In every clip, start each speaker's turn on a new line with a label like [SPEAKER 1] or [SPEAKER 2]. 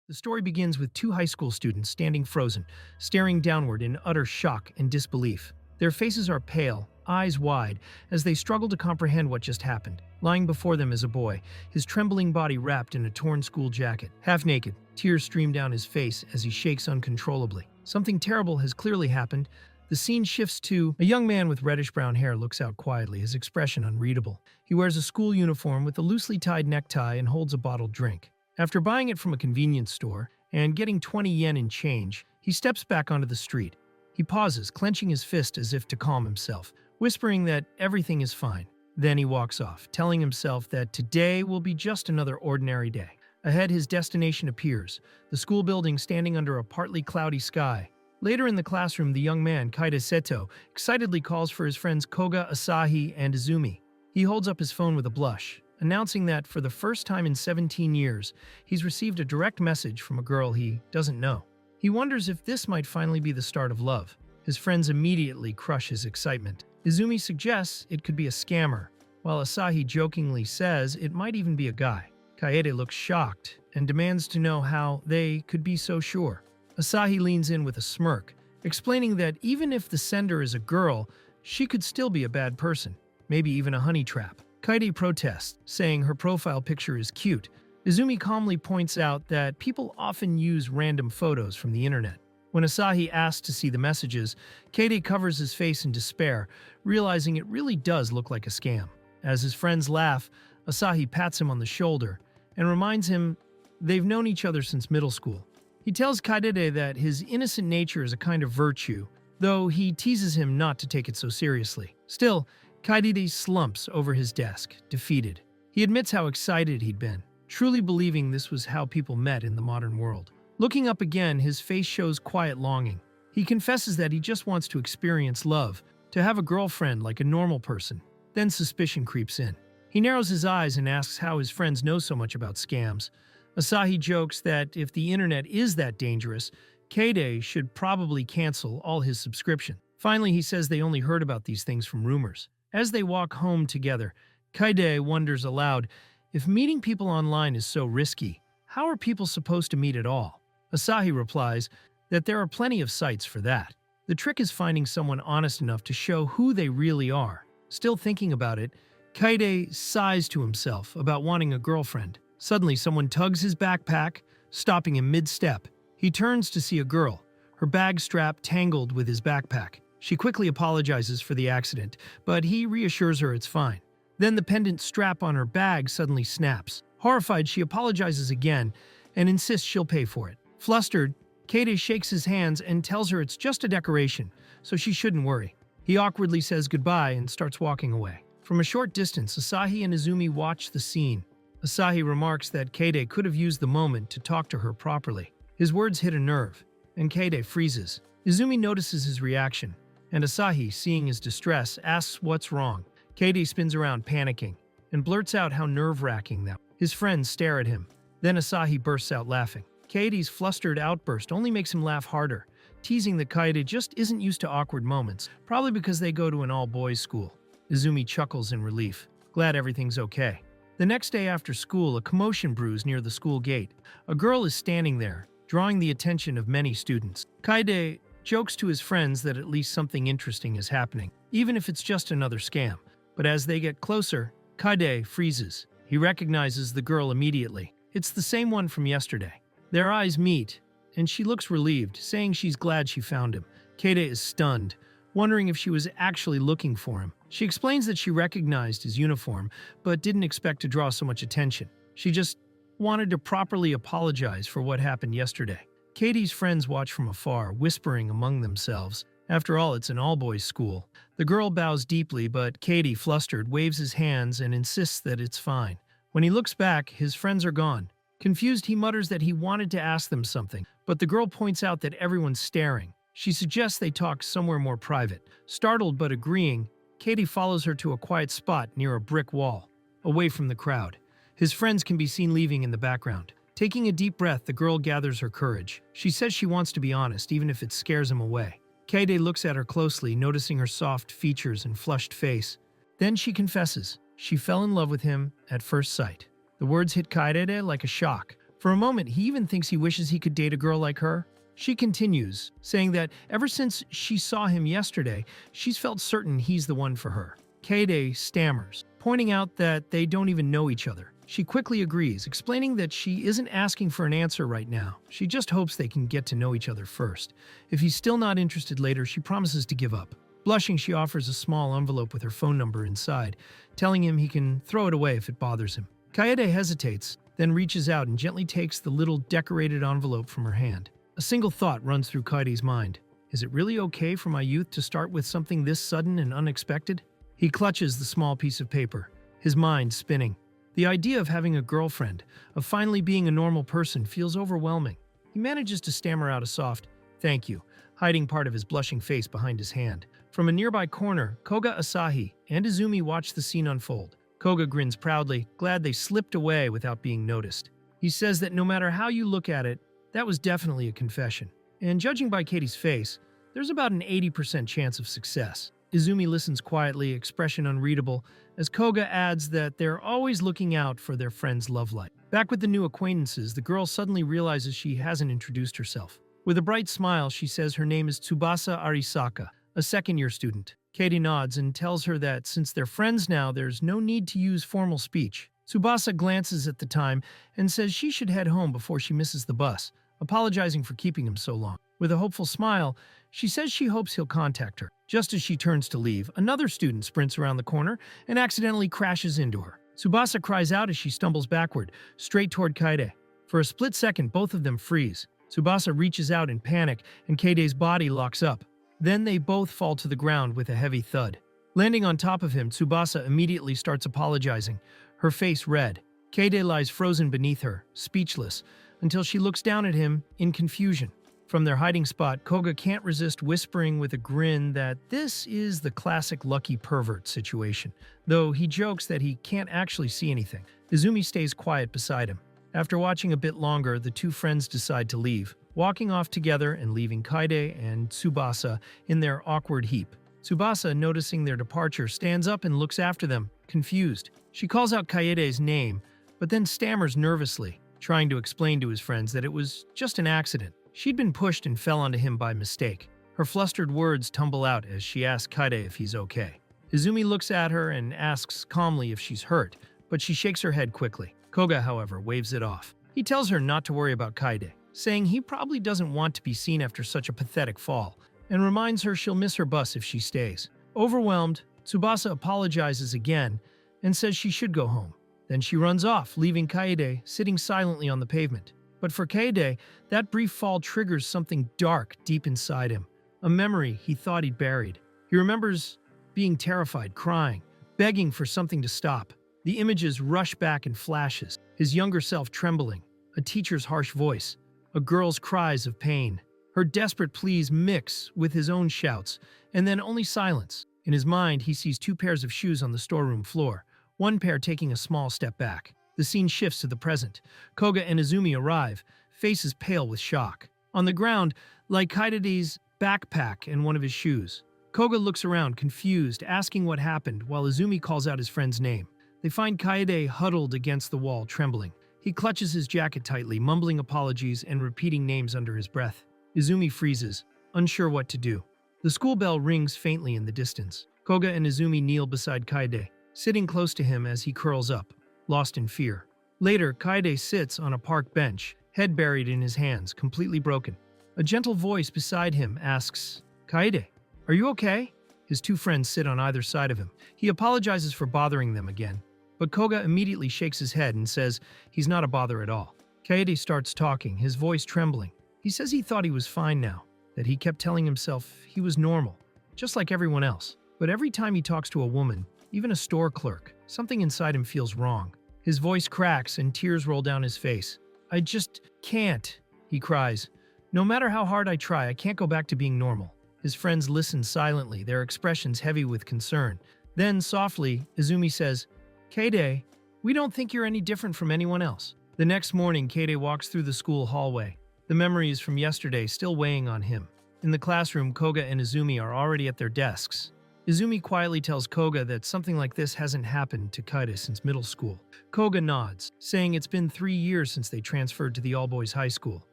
[SPEAKER 1] The story begins with two high school students standing frozen, staring downward in utter shock and disbelief. Their faces are pale, eyes wide, as they struggle to comprehend what just happened. Lying before them is a boy, his trembling body wrapped in a torn school jacket. Half naked, tears stream down his face as he shakes uncontrollably. Something terrible has clearly happened. The scene shifts to a young man with reddish-brown hair looks out quietly, his expression unreadable. He wears a school uniform with a loosely tied necktie and holds a bottled drink. After buying it from a convenience store and getting 20 yen in change, he steps back onto the street. He pauses, clenching his fist as if to calm himself, whispering that everything is fine. Then he walks off, telling himself that today will be just another ordinary day. Ahead, his destination appears, the school building standing under a partly cloudy sky. Later in the classroom, the young man, Kaide Seto, excitedly calls for his friends Koga, Asahi, and Izumi. He holds up his phone with a blush, announcing that for the first time in 17 years, he's received a direct message from a girl he doesn't know. He wonders if this might finally be the start of love. His friends immediately crush his excitement. Izumi suggests it could be a scammer, while Asahi jokingly says it might even be a guy. Kaede looks shocked and demands to know how they could be so sure. Asahi leans in with a smirk, explaining that even if the sender is a girl, she could still be a bad person, maybe even a honey trap. Kaede protests, saying her profile picture is cute. Izumi calmly points out that people often use random photos from the internet. When Asahi asks to see the messages, Kaede covers his face in despair, realizing it really does look like a scam. As his friends laugh, Asahi pats him on the shoulder and reminds him they've known each other since middle school. He tells Kaede that his innocent nature is a kind of virtue, though he teases him not to take it so seriously. Still, Kaede slumps over his desk, defeated. He admits how excited he'd been, truly believing this was how people met in the modern world. Looking up again, his face shows quiet longing. He confesses that he just wants to experience love, to have a girlfriend like a normal person. Then suspicion creeps in. He narrows his eyes and asks how his friends know so much about scams. Asahi jokes that if the internet is that dangerous, Kaede should probably cancel all his subscription. Finally, he says they only heard about these things from rumors. As they walk home together, Kaede wonders aloud, if meeting people online is so risky, how are people supposed to meet at all? Asahi replies that there are plenty of sites for that. The trick is finding someone honest enough to show who they really are. Still thinking about it, Kaede sighs to himself about wanting a girlfriend. Suddenly, someone tugs his backpack, stopping him mid-step. He turns to see a girl, her bag strap tangled with his backpack. She quickly apologizes for the accident, but he reassures her it's fine. Then the pendant strap on her bag suddenly snaps. Horrified, she apologizes again and insists she'll pay for it. Flustered, Kaede shakes his hands and tells her it's just a decoration, so she shouldn't worry. He awkwardly says goodbye and starts walking away. From a short distance, Asahi and Izumi watch the scene. Asahi remarks that Kaede could have used the moment to talk to her properly. His words hit a nerve, and Kaede freezes. Izumi notices his reaction, and Asahi, seeing his distress, asks what's wrong. Kaede spins around panicking and blurts out how nerve-wracking that was. His friends stare at him. Then Asahi bursts out laughing. Kaede's flustered outburst only makes him laugh harder, teasing that Kaede just isn't used to awkward moments, probably because they go to an all-boys school. Izumi chuckles in relief, glad everything's okay. The next day after school, a commotion brews near the school gate. A girl is standing there, drawing the attention of many students. Kaede jokes to his friends that at least something interesting is happening, even if it's just another scam. But as they get closer, Kaede freezes. He recognizes the girl immediately. It's the same one from yesterday. Their eyes meet, and she looks relieved, saying she's glad she found him. Kaede is stunned, wondering if she was actually looking for him. She explains that she recognized his uniform, but didn't expect to draw so much attention. She just wanted to properly apologize for what happened yesterday. Kaede's friends watch from afar, whispering among themselves. After all, it's an all-boys school. The girl bows deeply, but Kaede, flustered, waves his hands and insists that it's fine. When he looks back, his friends are gone. Confused, he mutters that he wanted to ask them something, but the girl points out that everyone's staring. She suggests they talk somewhere more private. Startled but agreeing, Kaede follows her to a quiet spot near a brick wall, away from the crowd. His friends can be seen leaving in the background. Taking a deep breath, the girl gathers her courage. She says she wants to be honest, even if it scares him away. Kaede looks at her closely, noticing her soft features and flushed face. Then she confesses she fell in love with him at first sight. The words hit Kaede like a shock. For For a moment, he even thinks he wishes he could date a girl like her. She continues, saying that ever since she saw him yesterday, she's felt certain he's the one for her. Kaede stammers, pointing out that they don't even know each other. She quickly agrees, explaining that she isn't asking for an answer right now. She just hopes they can get to know each other first. If he's still not interested later, she promises to give up. Blushing, she offers a small envelope with her phone number inside, telling him he can throw it away if it bothers him. Kaede hesitates, then reaches out and gently takes the little decorated envelope from her hand. A single thought runs through Kaede's mind. Is it really okay for my youth to start with something this sudden and unexpected? He clutches the small piece of paper, his mind spinning. The idea of having a girlfriend, of finally being a normal person, feels overwhelming. He manages to stammer out a soft, "Thank you," hiding part of his blushing face behind his hand. From a nearby corner, Koga Asahi and Izumi watch the scene unfold. Koga grins proudly, glad they slipped away without being noticed. He says that no matter how you look at it, that was definitely a confession. And judging by Katie's face, there's about an 80% chance of success. Izumi listens quietly, expression unreadable, as Koga adds that they're always looking out for their friend's love life. Back with the new acquaintances, the girl suddenly realizes she hasn't introduced herself. With a bright smile, she says her name is Tubasa Arisaka, a second-year student. Katie nods and tells her that since they're friends now, there's no need to use formal speech. Tsubasa glances at the time and says she should head home before she misses the bus, apologizing for keeping him so long. With a hopeful smile, she says she hopes he'll contact her. Just as she turns to leave, another student sprints around the corner and accidentally crashes into her. Tsubasa cries out as she stumbles backward, straight toward Kaede. For a split second, both of them freeze. Tsubasa reaches out in panic, and Kaede's body locks up. Then they both fall to the ground with a heavy thud. Landing on top of him, Tsubasa immediately starts apologizing, her face red. Kaede lies frozen beneath her, speechless, until she looks down at him in confusion. From their hiding spot, Koga can't resist whispering with a grin that this is the classic lucky pervert situation, though he jokes that he can't actually see anything. Izumi stays quiet beside him. After watching a bit longer, the two friends decide to leave, walking off together and leaving Kaede and Tsubasa in their awkward heap. Tsubasa, noticing their departure, stands up and looks after them, confused. She calls out Kaede's name, but then stammers nervously, trying to explain to his friends that it was just an accident. She'd been pushed and fell onto him by mistake. Her flustered words tumble out as she asks Kaede if he's okay. Izumi looks at her and asks calmly if she's hurt, but she shakes her head quickly. Koga, however, waves it off. He tells her not to worry about Kaede, saying he probably doesn't want to be seen after such a pathetic fall, and reminds her she'll miss her bus if she stays. Overwhelmed, Tsubasa apologizes again and says she should go home. Then she runs off, leaving Kaede sitting silently on the pavement. But for Kaede, that brief fall triggers something dark deep inside him, a memory he thought he'd buried. He remembers being terrified, crying, begging for something to stop. The images rush back in flashes, his younger self trembling, a teacher's harsh voice, a girl's cries of pain. Her desperate pleas mix with his own shouts, and then only silence. In his mind, he sees two pairs of shoes on the storeroom floor, one pair taking a small step back. The scene shifts to the present. Koga and Izumi arrive, faces pale with shock. On the ground, lie Kaede's backpack and one of his shoes. Koga looks around, confused, asking what happened, while Izumi calls out his friend's name. They find Kaede huddled against the wall, trembling. He clutches his jacket tightly, mumbling apologies and repeating names under his breath. Izumi freezes, unsure what to do. The school bell rings faintly in the distance. Koga and Izumi kneel beside Kaede, sitting close to him as he curls up, lost in fear. Later, Kaede sits on a park bench, head buried in his hands, completely broken. A gentle voice beside him asks, "Kaede, are you okay?" His two friends sit on either side of him. He apologizes for bothering them again, but Koga immediately shakes his head and says he's not a bother at all. Kaede starts talking, his voice trembling. He says he thought he was fine now, that he kept telling himself he was normal, just like everyone else. But every time he talks to a woman, even a store clerk, something inside him feels wrong. His voice cracks and tears roll down his face. "I just can't," he cries. "No matter how hard I try, I can't go back to being normal." His friends listen silently, their expressions heavy with concern. Then, softly, Izumi says, "Kaede, we don't think you're any different from anyone else." The next morning, Kaede walks through the school hallway, the memories from yesterday still weighing on him. In the classroom, Koga and Izumi are already at their desks. Izumi quietly tells Koga that something like this hasn't happened to Kaede since middle school. Koga nods, saying it's been 3 years since they transferred to the all-boys high school.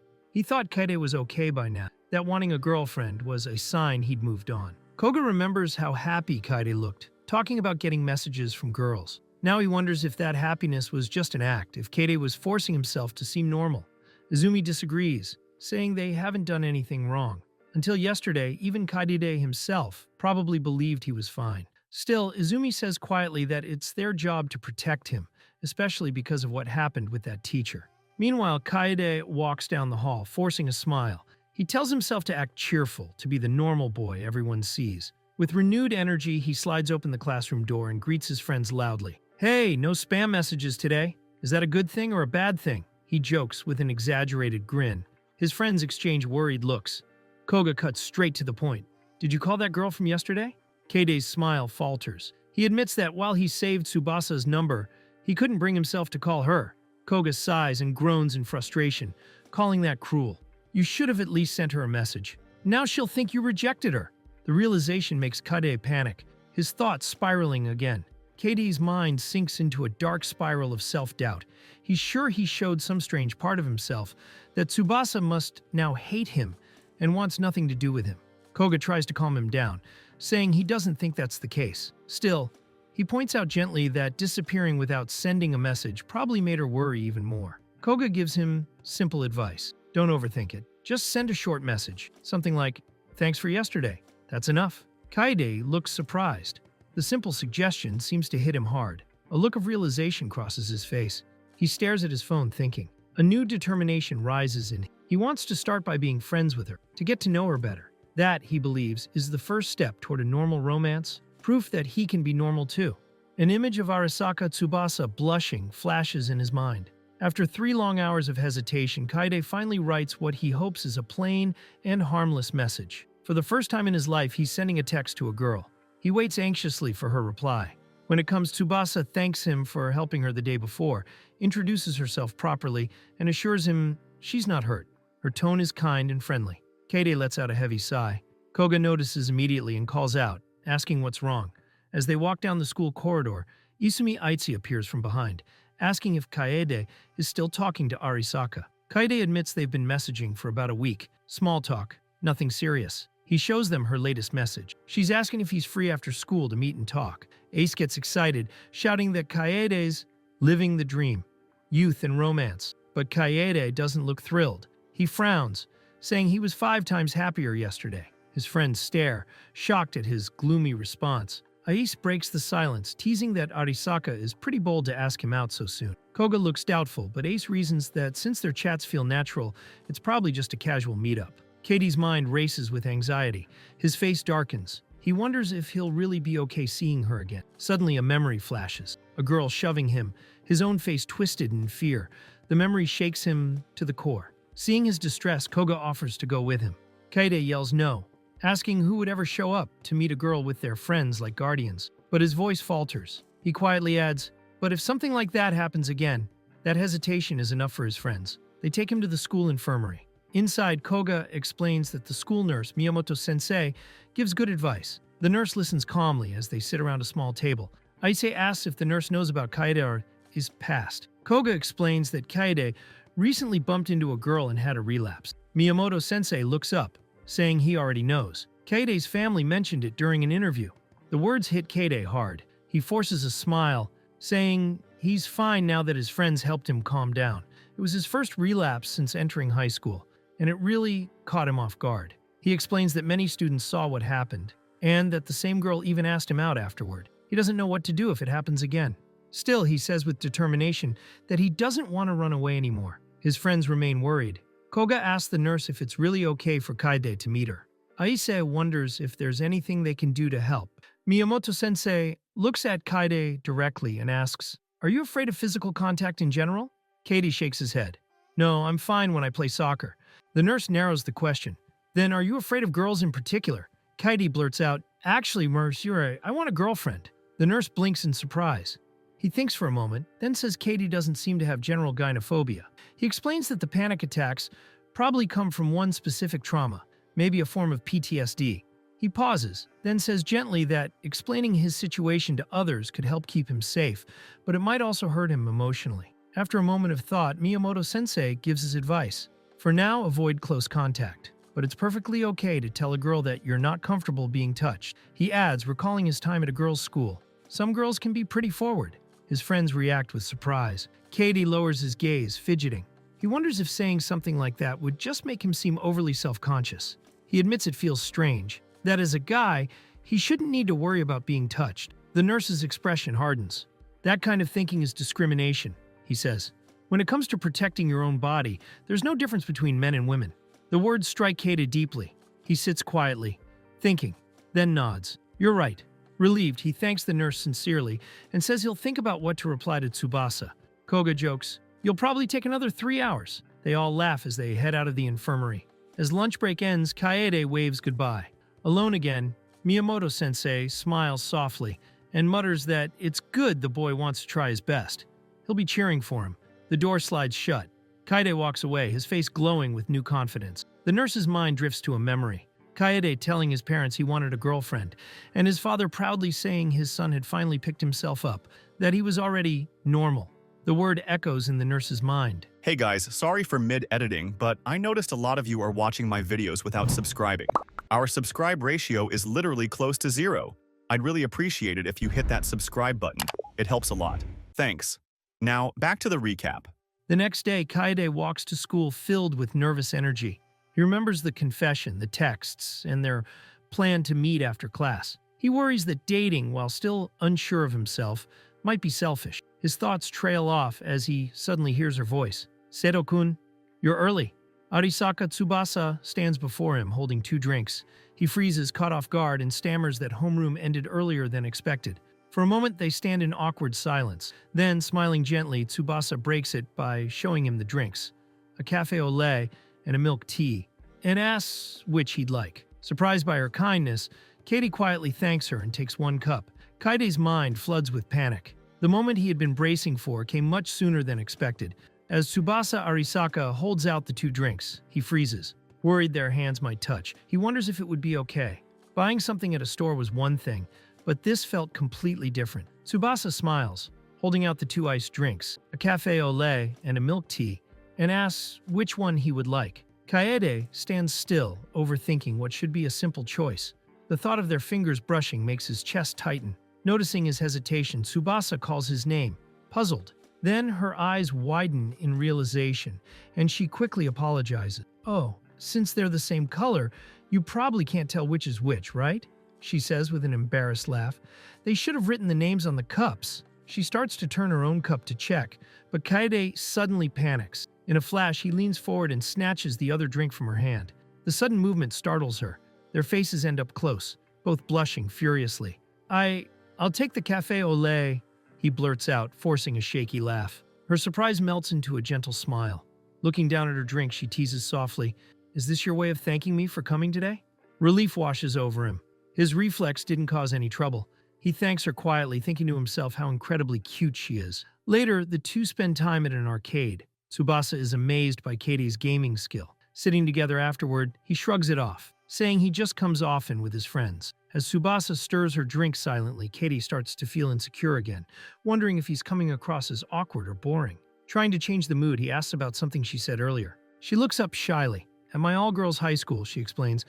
[SPEAKER 1] He thought Kaede was okay by now, that wanting a girlfriend was a sign he'd moved on. Koga remembers how happy Kaede looked, talking about getting messages from girls. Now he wonders if that happiness was just an act, if Kaede was forcing himself to seem normal. Izumi disagrees, saying they haven't done anything wrong. Until yesterday, even Kaede himself probably believed he was fine. Still, Izumi says quietly that it's their job to protect him, especially because of what happened with that teacher. Meanwhile, Kaede walks down the hall, forcing a smile. He tells himself to act cheerful, to be the normal boy everyone sees. With renewed energy, he slides open the classroom door and greets his friends loudly. "Hey, no spam messages today. Is that a good thing or a bad thing?" He jokes with an exaggerated grin. His friends exchange worried looks. Koga cuts straight to the point. "Did you call that girl from yesterday?" Kade's smile falters. He admits that while he saved Tubasa's number, he couldn't bring himself to call her. Koga sighs and groans in frustration, calling that cruel. "You should have at least sent her a message. Now she'll think you rejected her." The realization makes Kade panic, his thoughts spiraling again. Kade's mind sinks into a dark spiral of self-doubt. He's sure he showed some strange part of himself, that Tsubasa must now hate him and wants nothing to do with him. Koga tries to calm him down, saying he doesn't think that's the case. Still, he points out gently that disappearing without sending a message probably made her worry even more. Koga gives him simple advice. Don't overthink it. Just send a short message. Something like, "Thanks for yesterday." That's enough. Kaede looks surprised. The simple suggestion seems to hit him hard. A look of realization crosses his face. He stares at his phone thinking. A new determination rises in him. He wants to start by being friends with her, to get to know her better. That, he believes, is the first step toward a normal romance, proof that he can be normal too. An image of Arasaka Tsubasa blushing flashes in his mind. After 3 long hours of hesitation, Kaede finally writes what he hopes is a plain and harmless message. For the first time in his life, he's sending a text to a girl. He waits anxiously for her reply. When it comes, Tsubasa thanks him for helping her the day before, introduces herself properly, and assures him she's not hurt. Her tone is kind and friendly. Kaede lets out a heavy sigh. Koga notices immediately and calls out, asking what's wrong. As they walk down the school corridor, Isumi Aitsu appears from behind, asking if Kaede is still talking to Arisaka. Kaede admits they've been messaging for about a week. Small talk, nothing serious. He shows them her latest message. She's asking if he's free after school to meet and talk. Ace gets excited, shouting that Kaede's living the dream, youth and romance. But Kaede doesn't look thrilled. He frowns, saying he was 5 times happier yesterday. His friends stare, shocked at his gloomy response. Ace breaks the silence, teasing that Arisaka is pretty bold to ask him out so soon. Koga looks doubtful, but Ace reasons that since their chats feel natural, it's probably just a casual meetup. Katie's mind races with anxiety. His face darkens. He wonders if he'll really be okay seeing her again. Suddenly, a memory flashes. A girl shoving him, his own face twisted in fear. The memory shakes him to the core. Seeing his distress, Koga offers to go with him. Kaede yells no, asking who would ever show up to meet a girl with their friends like guardians. But his voice falters. He quietly adds, "But if something like that happens again," that hesitation is enough for his friends. They take him to the school infirmary. Inside, Koga explains that the school nurse, Miyamoto-sensei, gives good advice. The nurse listens calmly as they sit around a small table. Aise asks if the nurse knows about Kaede or is past. Koga explains that Kaede recently bumped into a girl and had a relapse. Miyamoto-sensei looks up, saying he already knows. Kaede's family mentioned it during an interview. The words hit Kaede hard. He forces a smile, saying he's fine now that his friends helped him calm down. It was his first relapse since entering high school, and it really caught him off guard. He explains that many students saw what happened, and that the same girl even asked him out afterward. He doesn't know what to do if it happens again. Still, he says with determination that he doesn't want to run away anymore. His friends remain worried. Koga asks the nurse if it's really okay for Kaede to meet her. Aise wonders if there's anything they can do to help. Miyamoto-sensei looks at Kaede directly and asks, "Are you afraid of physical contact in general?" Kaede shakes his head. "No, I'm fine when I play soccer." The nurse narrows the question. "Then are you afraid of girls in particular?" Kaede blurts out, "Actually, Monsieur, I want a girlfriend." The nurse blinks in surprise. He thinks for a moment, then says Kaede doesn't seem to have general gynophobia. He explains that the panic attacks probably come from one specific trauma, maybe a form of PTSD. He pauses, then says gently that explaining his situation to others could help keep him safe, but it might also hurt him emotionally. After a moment of thought, Miyamoto-sensei gives his advice. For now, avoid close contact, but it's perfectly okay to tell a girl that you're not comfortable being touched. He adds, recalling his time at a girls' school. Some girls can be pretty forward. His friends react with surprise. Katie lowers his gaze, fidgeting. He wonders if saying something like that would just make him seem overly self-conscious. He admits it feels strange, that as a guy, he shouldn't need to worry about being touched. The nurse's expression hardens. That kind of thinking is discrimination, he says. When it comes to protecting your own body, there's no difference between men and women. The words strike Kata deeply. He sits quietly, thinking, then nods. You're right. Relieved, he thanks the nurse sincerely and says he'll think about what to reply to Tubasa. Koga jokes, you'll probably take another 3 hours. They all laugh as they head out of the infirmary. As lunch break ends, Kaede waves goodbye. Alone again, Miyamoto-sensei smiles softly and mutters that it's good the boy wants to try his best. He'll be cheering for him. The door slides shut. Kaede walks away, his face glowing with new confidence. The nurse's mind drifts to a memory. Kaede telling his parents he wanted a girlfriend, and his father proudly saying his son had finally picked himself up, that he was already normal. The word echoes in the nurse's mind.
[SPEAKER 2] Hey guys, sorry for mid-editing, but I noticed a lot of you are watching my videos without subscribing. Our subscribe ratio is literally close to 0. I'd really appreciate it if you hit that subscribe button. It helps a lot. Thanks. Now, back to the recap.
[SPEAKER 1] The next day, Kaede walks to school filled with nervous energy. He remembers the confession, the texts, and their plan to meet after class. He worries that dating, while still unsure of himself, might be selfish. His thoughts trail off as he suddenly hears her voice. Seto-kun, you're early. Arisaka Tsubasa stands before him, holding 2 drinks. He freezes, caught off guard, and stammers that homeroom ended earlier than expected. For a moment, they stand in awkward silence. Then, smiling gently, Tsubasa breaks it by showing him the drinks. A cafe au lait and a milk tea, and asks which he'd like. Surprised by her kindness, Katie quietly thanks her and takes 1 cup. Kaide's mind floods with panic. The moment he had been bracing for came much sooner than expected. As Tsubasa Arisaka holds out the 2 drinks, he freezes. Worried their hands might touch, he wonders if it would be okay. Buying something at a store was one thing, but this felt completely different. Tsubasa smiles, holding out the 2 iced drinks, a cafe au lait and a milk tea, and asks which one he would like. Kaede stands still, overthinking what should be a simple choice. The thought of their fingers brushing makes his chest tighten. Noticing his hesitation, Tsubasa calls his name, puzzled. Then her eyes widen in realization, and she quickly apologizes. Oh, since they're the same color, you probably can't tell which is which, right? She says with an embarrassed laugh. They should have written the names on the cups. She starts to turn her own cup to check, but Kaede suddenly panics. In a flash, he leans forward and snatches the other drink from her hand. The sudden movement startles her. Their faces end up close, both blushing furiously. I'll take the cafe au lait, he blurts out, forcing a shaky laugh. Her surprise melts into a gentle smile. Looking down at her drink, she teases softly, Is this your way of thanking me for coming today? Relief washes over him. His reflex didn't cause any trouble. He thanks her quietly, thinking to himself how incredibly cute she is. Later, the two spend time at an arcade. Tsubasa is amazed by Katie's gaming skill. Sitting together afterward, he shrugs it off, saying he just comes often with his friends. As Tsubasa stirs her drink silently, Katie starts to feel insecure again, wondering if he's coming across as awkward or boring. Trying to change the mood, he asks about something she said earlier. She looks up shyly. At my all-girls high school, she explains,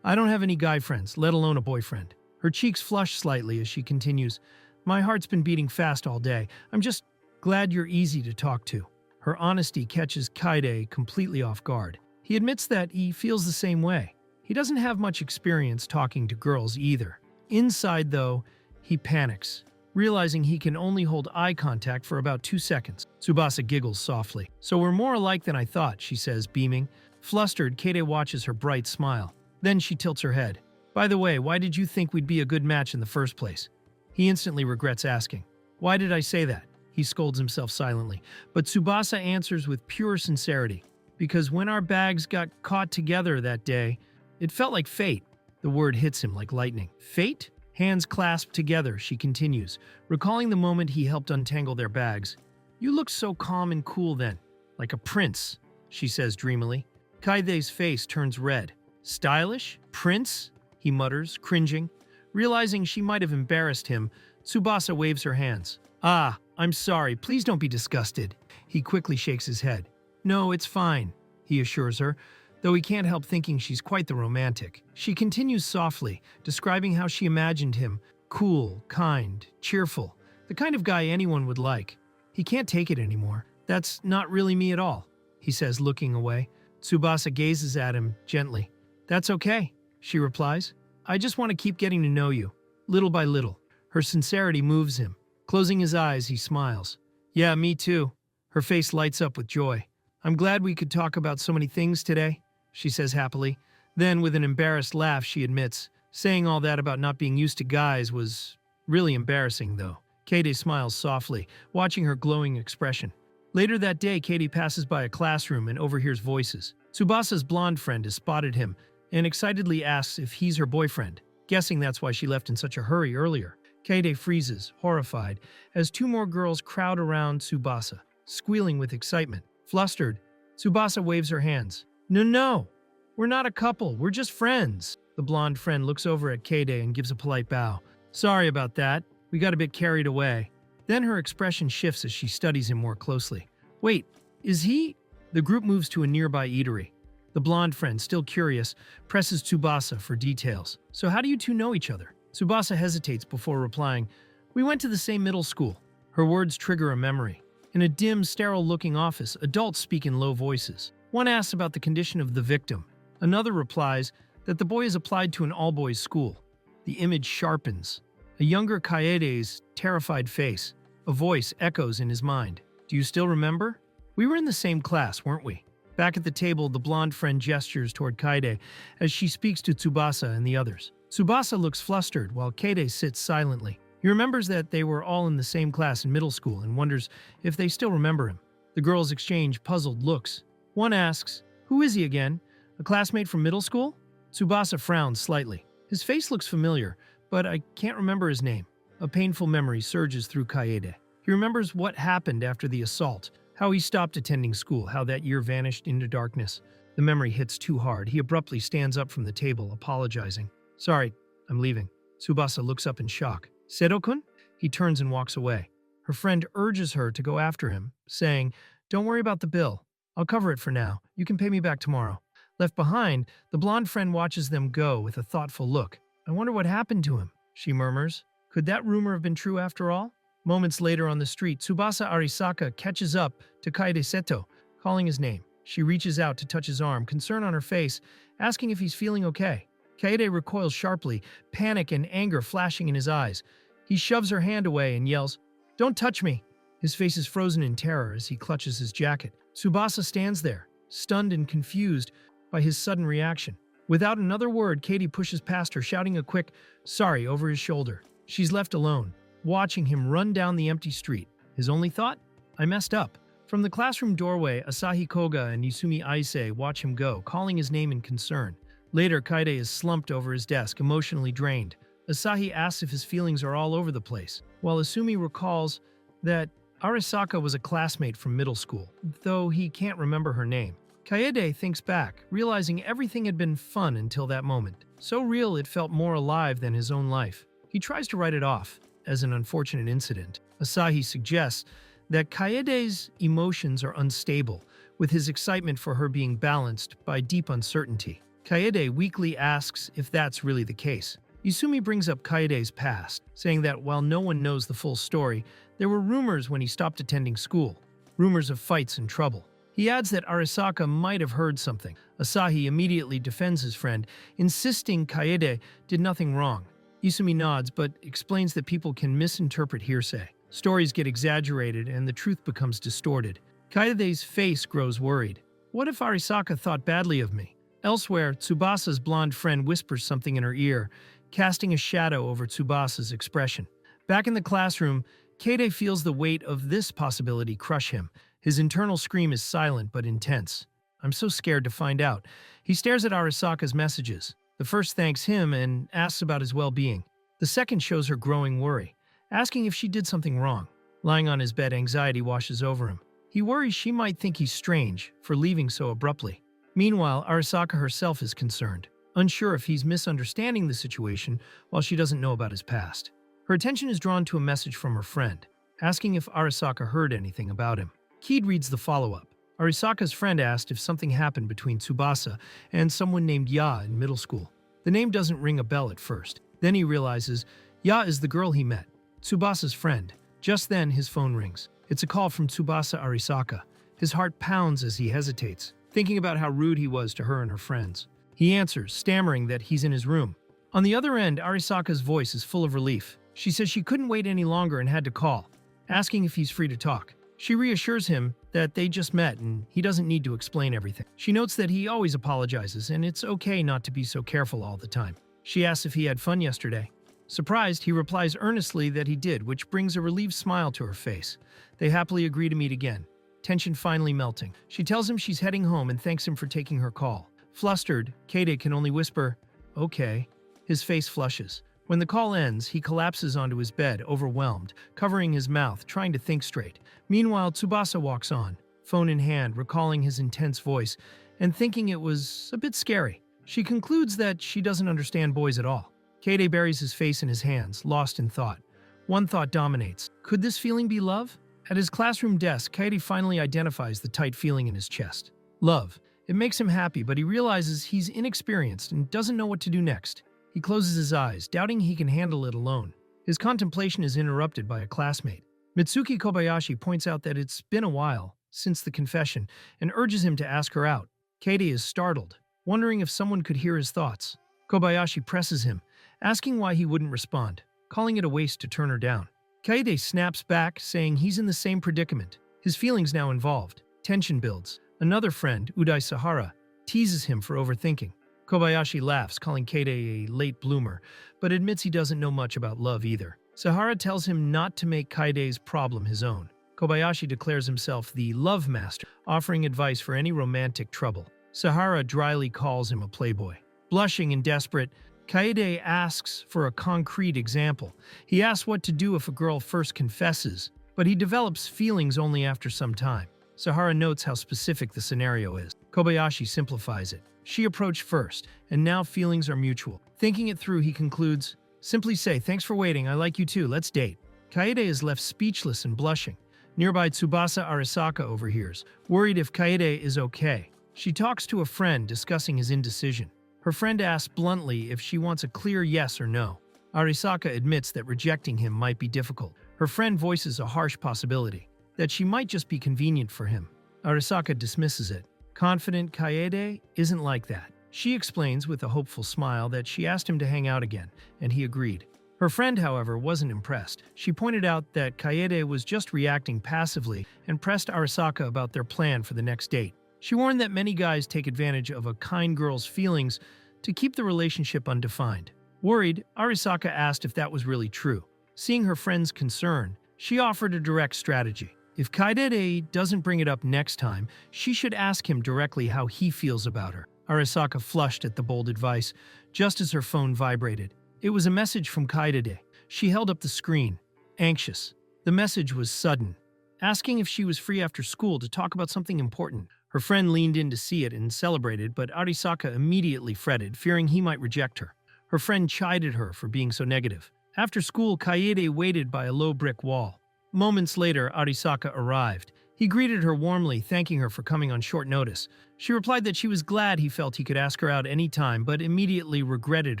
[SPEAKER 1] I don't have any guy friends, let alone a boyfriend. Her cheeks flush slightly as she continues, My heart's been beating fast all day. I'm just glad you're easy to talk to. Her honesty catches Kaede completely off guard. He admits that he feels the same way. He doesn't have much experience talking to girls either. Inside, though, he panics, realizing he can only hold eye contact for about 2 seconds. Tsubasa giggles softly. So we're more alike than I thought, she says, beaming. Flustered, Kaede watches her bright smile. Then she tilts her head. By the way, why did you think we'd be a good match in the first place? He instantly regrets asking. Why did I say that? He scolds himself silently. But Tsubasa answers with pure sincerity. Because when our bags got caught together that day, it felt like fate. The word hits him like lightning. Fate? Hands clasped together, she continues, recalling the moment he helped untangle their bags. You looked so calm and cool then, like a prince, she says dreamily. Kaide's face turns red. Stylish? Prince? he mutters, cringing. Realizing she might have embarrassed him, Tsubasa waves her hands. Ah, I'm sorry, please don't be disgusted. He quickly shakes his head. No, it's fine, he assures her, though he can't help thinking she's quite the romantic. She continues softly, describing how she imagined him, cool, kind, cheerful, the kind of guy anyone would like. He can't take it anymore. That's not really me at all, he says, looking away. Tsubasa gazes at him gently. That's okay, she replies. I just want to keep getting to know you, little by little. Her sincerity moves him. Closing his eyes, he smiles. Yeah, me too. Her face lights up with joy. I'm glad we could talk about so many things today, she says happily. Then, with an embarrassed laugh, she admits, saying all that about not being used to guys was really embarrassing, though. Katie smiles softly, watching her glowing expression. Later that day, Katie passes by a classroom and overhears voices. Tsubasa's blonde friend has spotted him and excitedly asks if he's her boyfriend, guessing that's why she left in such a hurry earlier. Kaede freezes, horrified, as two more girls crowd around Tsubasa, squealing with excitement. Flustered, Tsubasa waves her hands. No, we're not a couple, we're just friends. The blonde friend looks over at Kaede and gives a polite bow. Sorry about that, we got a bit carried away. Then her expression shifts as she studies him more closely. Wait, is he? The group moves to a nearby eatery. The blonde friend, still curious, presses Tsubasa for details. So how do you two know each other? Tsubasa hesitates before replying, We went to the same middle school. Her words trigger a memory. In a dim, sterile-looking office, adults speak in low voices. One asks about the condition of the victim. Another replies that the boy is applied to an all-boys school. The image sharpens. A younger Kaede's terrified face. A voice echoes in his mind. Do you still remember? We were in the same class, weren't we? Back at the table, the blonde friend gestures toward Kaede as she speaks to Tsubasa and the others. Tsubasa looks flustered while Kaede sits silently. He remembers that they were all in the same class in middle school and wonders if they still remember him. The girls exchange puzzled looks. One asks, Who is he again? A classmate from middle school? Tsubasa frowns slightly. His face looks familiar, but I can't remember his name. A painful memory surges through Kaede. He remembers what happened after the assault, how he stopped attending school, how that year vanished into darkness. The memory hits too hard. He abruptly stands up from the table, apologizing. Sorry, I'm leaving. Tsubasa looks up in shock. Seto-kun? He turns and walks away. Her friend urges her to go after him, saying, Don't worry about the bill. I'll cover it for now. You can pay me back tomorrow. Left behind, the blonde friend watches them go with a thoughtful look. I wonder what happened to him, she murmurs. Could that rumor have been true after all? Moments later on the street, Tsubasa Arisaka catches up to Kaede Seto, calling his name. She reaches out to touch his arm, concern on her face, asking if he's feeling okay. Kaede recoils sharply, panic and anger flashing in his eyes. He shoves her hand away and yells, Don't touch me! His face is frozen in terror as he clutches his jacket. Tsubasa stands there, stunned and confused by his sudden reaction. Without another word, Katie pushes past her, shouting a quick, sorry, over his shoulder. She's left alone, watching him run down the empty street. His only thought? I messed up. From the classroom doorway, Asahi Koga and Izumi Aise watch him go, calling his name in concern. Later, Kaede is slumped over his desk, emotionally drained. Asahi asks if his feelings are all over the place, while Izumi recalls that Arisaka was a classmate from middle school, though he can't remember her name. Kaede thinks back, realizing everything had been fun until that moment. So real it felt more alive than his own life. He tries to write it off as an unfortunate incident. Asahi suggests that Kaede's emotions are unstable, with his excitement for her being balanced by deep uncertainty. Kaede weakly asks if that's really the case. Izumi brings up Kaede's past, saying that while no one knows the full story, there were rumors when he stopped attending school, rumors of fights and trouble. He adds that Arisaka might have heard something. Asahi immediately defends his friend, insisting Kaede did nothing wrong. Izumi nods but explains that people can misinterpret hearsay. Stories get exaggerated and the truth becomes distorted. Kaede's face grows worried. What if Arisaka thought badly of me? Elsewhere, Tsubasa's blonde friend whispers something in her ear, casting a shadow over Tsubasa's expression. Back in the classroom, Kaede feels the weight of this possibility crush him. His internal scream is silent but intense. I'm so scared to find out. He stares at Arisaka's messages. The first thanks him and asks about his well-being. The second shows her growing worry, asking if she did something wrong. Lying on his bed, anxiety washes over him. He worries she might think he's strange for leaving so abruptly. Meanwhile, Arisaka herself is concerned. unsure if he's misunderstanding the situation while she doesn't know about his past. Her attention is drawn to a message from her friend, asking if Arisaka heard anything about him. Keed reads the follow-up. Arisaka's friend asked if something happened between Tubasa and someone named Ya in middle school. The name doesn't ring a bell at first. Then he realizes Ya is the girl he met, Tsubasa's friend. Just then, his phone rings. It's a call from Tubasa Arisaka. His heart pounds as he hesitates, thinking about how rude he was to her and her friends. He answers, stammering that he's in his room. On the other end, Arisaka's voice is full of relief. She says she couldn't wait any longer and had to call, asking if he's free to talk. She reassures him that they just met and he doesn't need to explain everything. She notes that he always apologizes and it's okay not to be so careful all the time. She asks if he had fun yesterday. Surprised, he replies earnestly that he did, which brings a relieved smile to her face. They happily agree to meet again, tension finally melting. She tells him she's heading home and thanks him for taking her call. Flustered, Kade can only whisper, "Okay." His face flushes. When the call ends, he collapses onto his bed, overwhelmed, covering his mouth, trying to think straight. Meanwhile, Tsubasa walks on, phone in hand, recalling his intense voice, and thinking it was a bit scary. She concludes that she doesn't understand boys at all. Kade buries his face in his hands, lost in thought. One thought dominates. Could this feeling be love? At his classroom desk, Kade finally identifies the tight feeling in his chest. Love. It makes him happy, but he realizes he's inexperienced and doesn't know what to do next. He closes his eyes, doubting he can handle it alone. His contemplation is interrupted by a classmate. Mitsuki Kobayashi points out that it's been a while since the confession and urges him to ask her out. Kade is startled, wondering if someone could hear his thoughts. Kobayashi presses him, asking why he wouldn't respond, calling it a waste to turn her down. Kade snaps back, saying he's in the same predicament. His feelings now involved. Tension builds. Another friend, Udai Sahara, teases him for overthinking. Kobayashi laughs, calling Kade a late bloomer, but admits he doesn't know much about love either. Sahara tells him not to make Kade's problem his own. Kobayashi declares himself the love master, offering advice for any romantic trouble. Sahara dryly calls him a playboy. Blushing and desperate, Kaede asks for a concrete example. He asks what to do if a girl first confesses, but he develops feelings only after some time. Sahara notes how specific the scenario is. Kobayashi simplifies it. She approached first, and now feelings are mutual. Thinking it through, he concludes, "Simply say, 'Thanks for waiting, I like you too, let's date.'" Kaede is left speechless and blushing. Nearby, Tsubasa Arisaka overhears, worried if Kaede is okay. She talks to a friend discussing his indecision. Her friend asks bluntly if she wants a clear yes or no. Arisaka admits that rejecting him might be difficult. Her friend voices a harsh possibility, that she might just be convenient for him. Arisaka dismisses it. Confident, Kaede isn't like that. She explains with a hopeful smile that she asked him to hang out again, and he agreed. Her friend, however, wasn't impressed. She pointed out that Kaede was just reacting passively and pressed Arisaka about their plan for the next date. She warned that many guys take advantage of a kind girl's feelings to keep the relationship undefined. Worried, Arisaka asked if that was really true. Seeing her friend's concern, she offered a direct strategy. If Kaede doesn't bring it up next time, she should ask him directly how he feels about her. Arisaka flushed at the bold advice, just as her phone vibrated. It was a message from Kaede. She held up the screen, anxious. The message was sudden, asking if she was free after school to talk about something important. Her friend leaned in to see it and celebrated, but Arisaka immediately fretted, fearing he might reject her. Her friend chided her for being so negative. After school, Kaede waited by a low brick wall. Moments later, Arisaka arrived. He greeted her warmly, thanking her for coming on short notice. She replied that she was glad he felt he could ask her out any time, but immediately regretted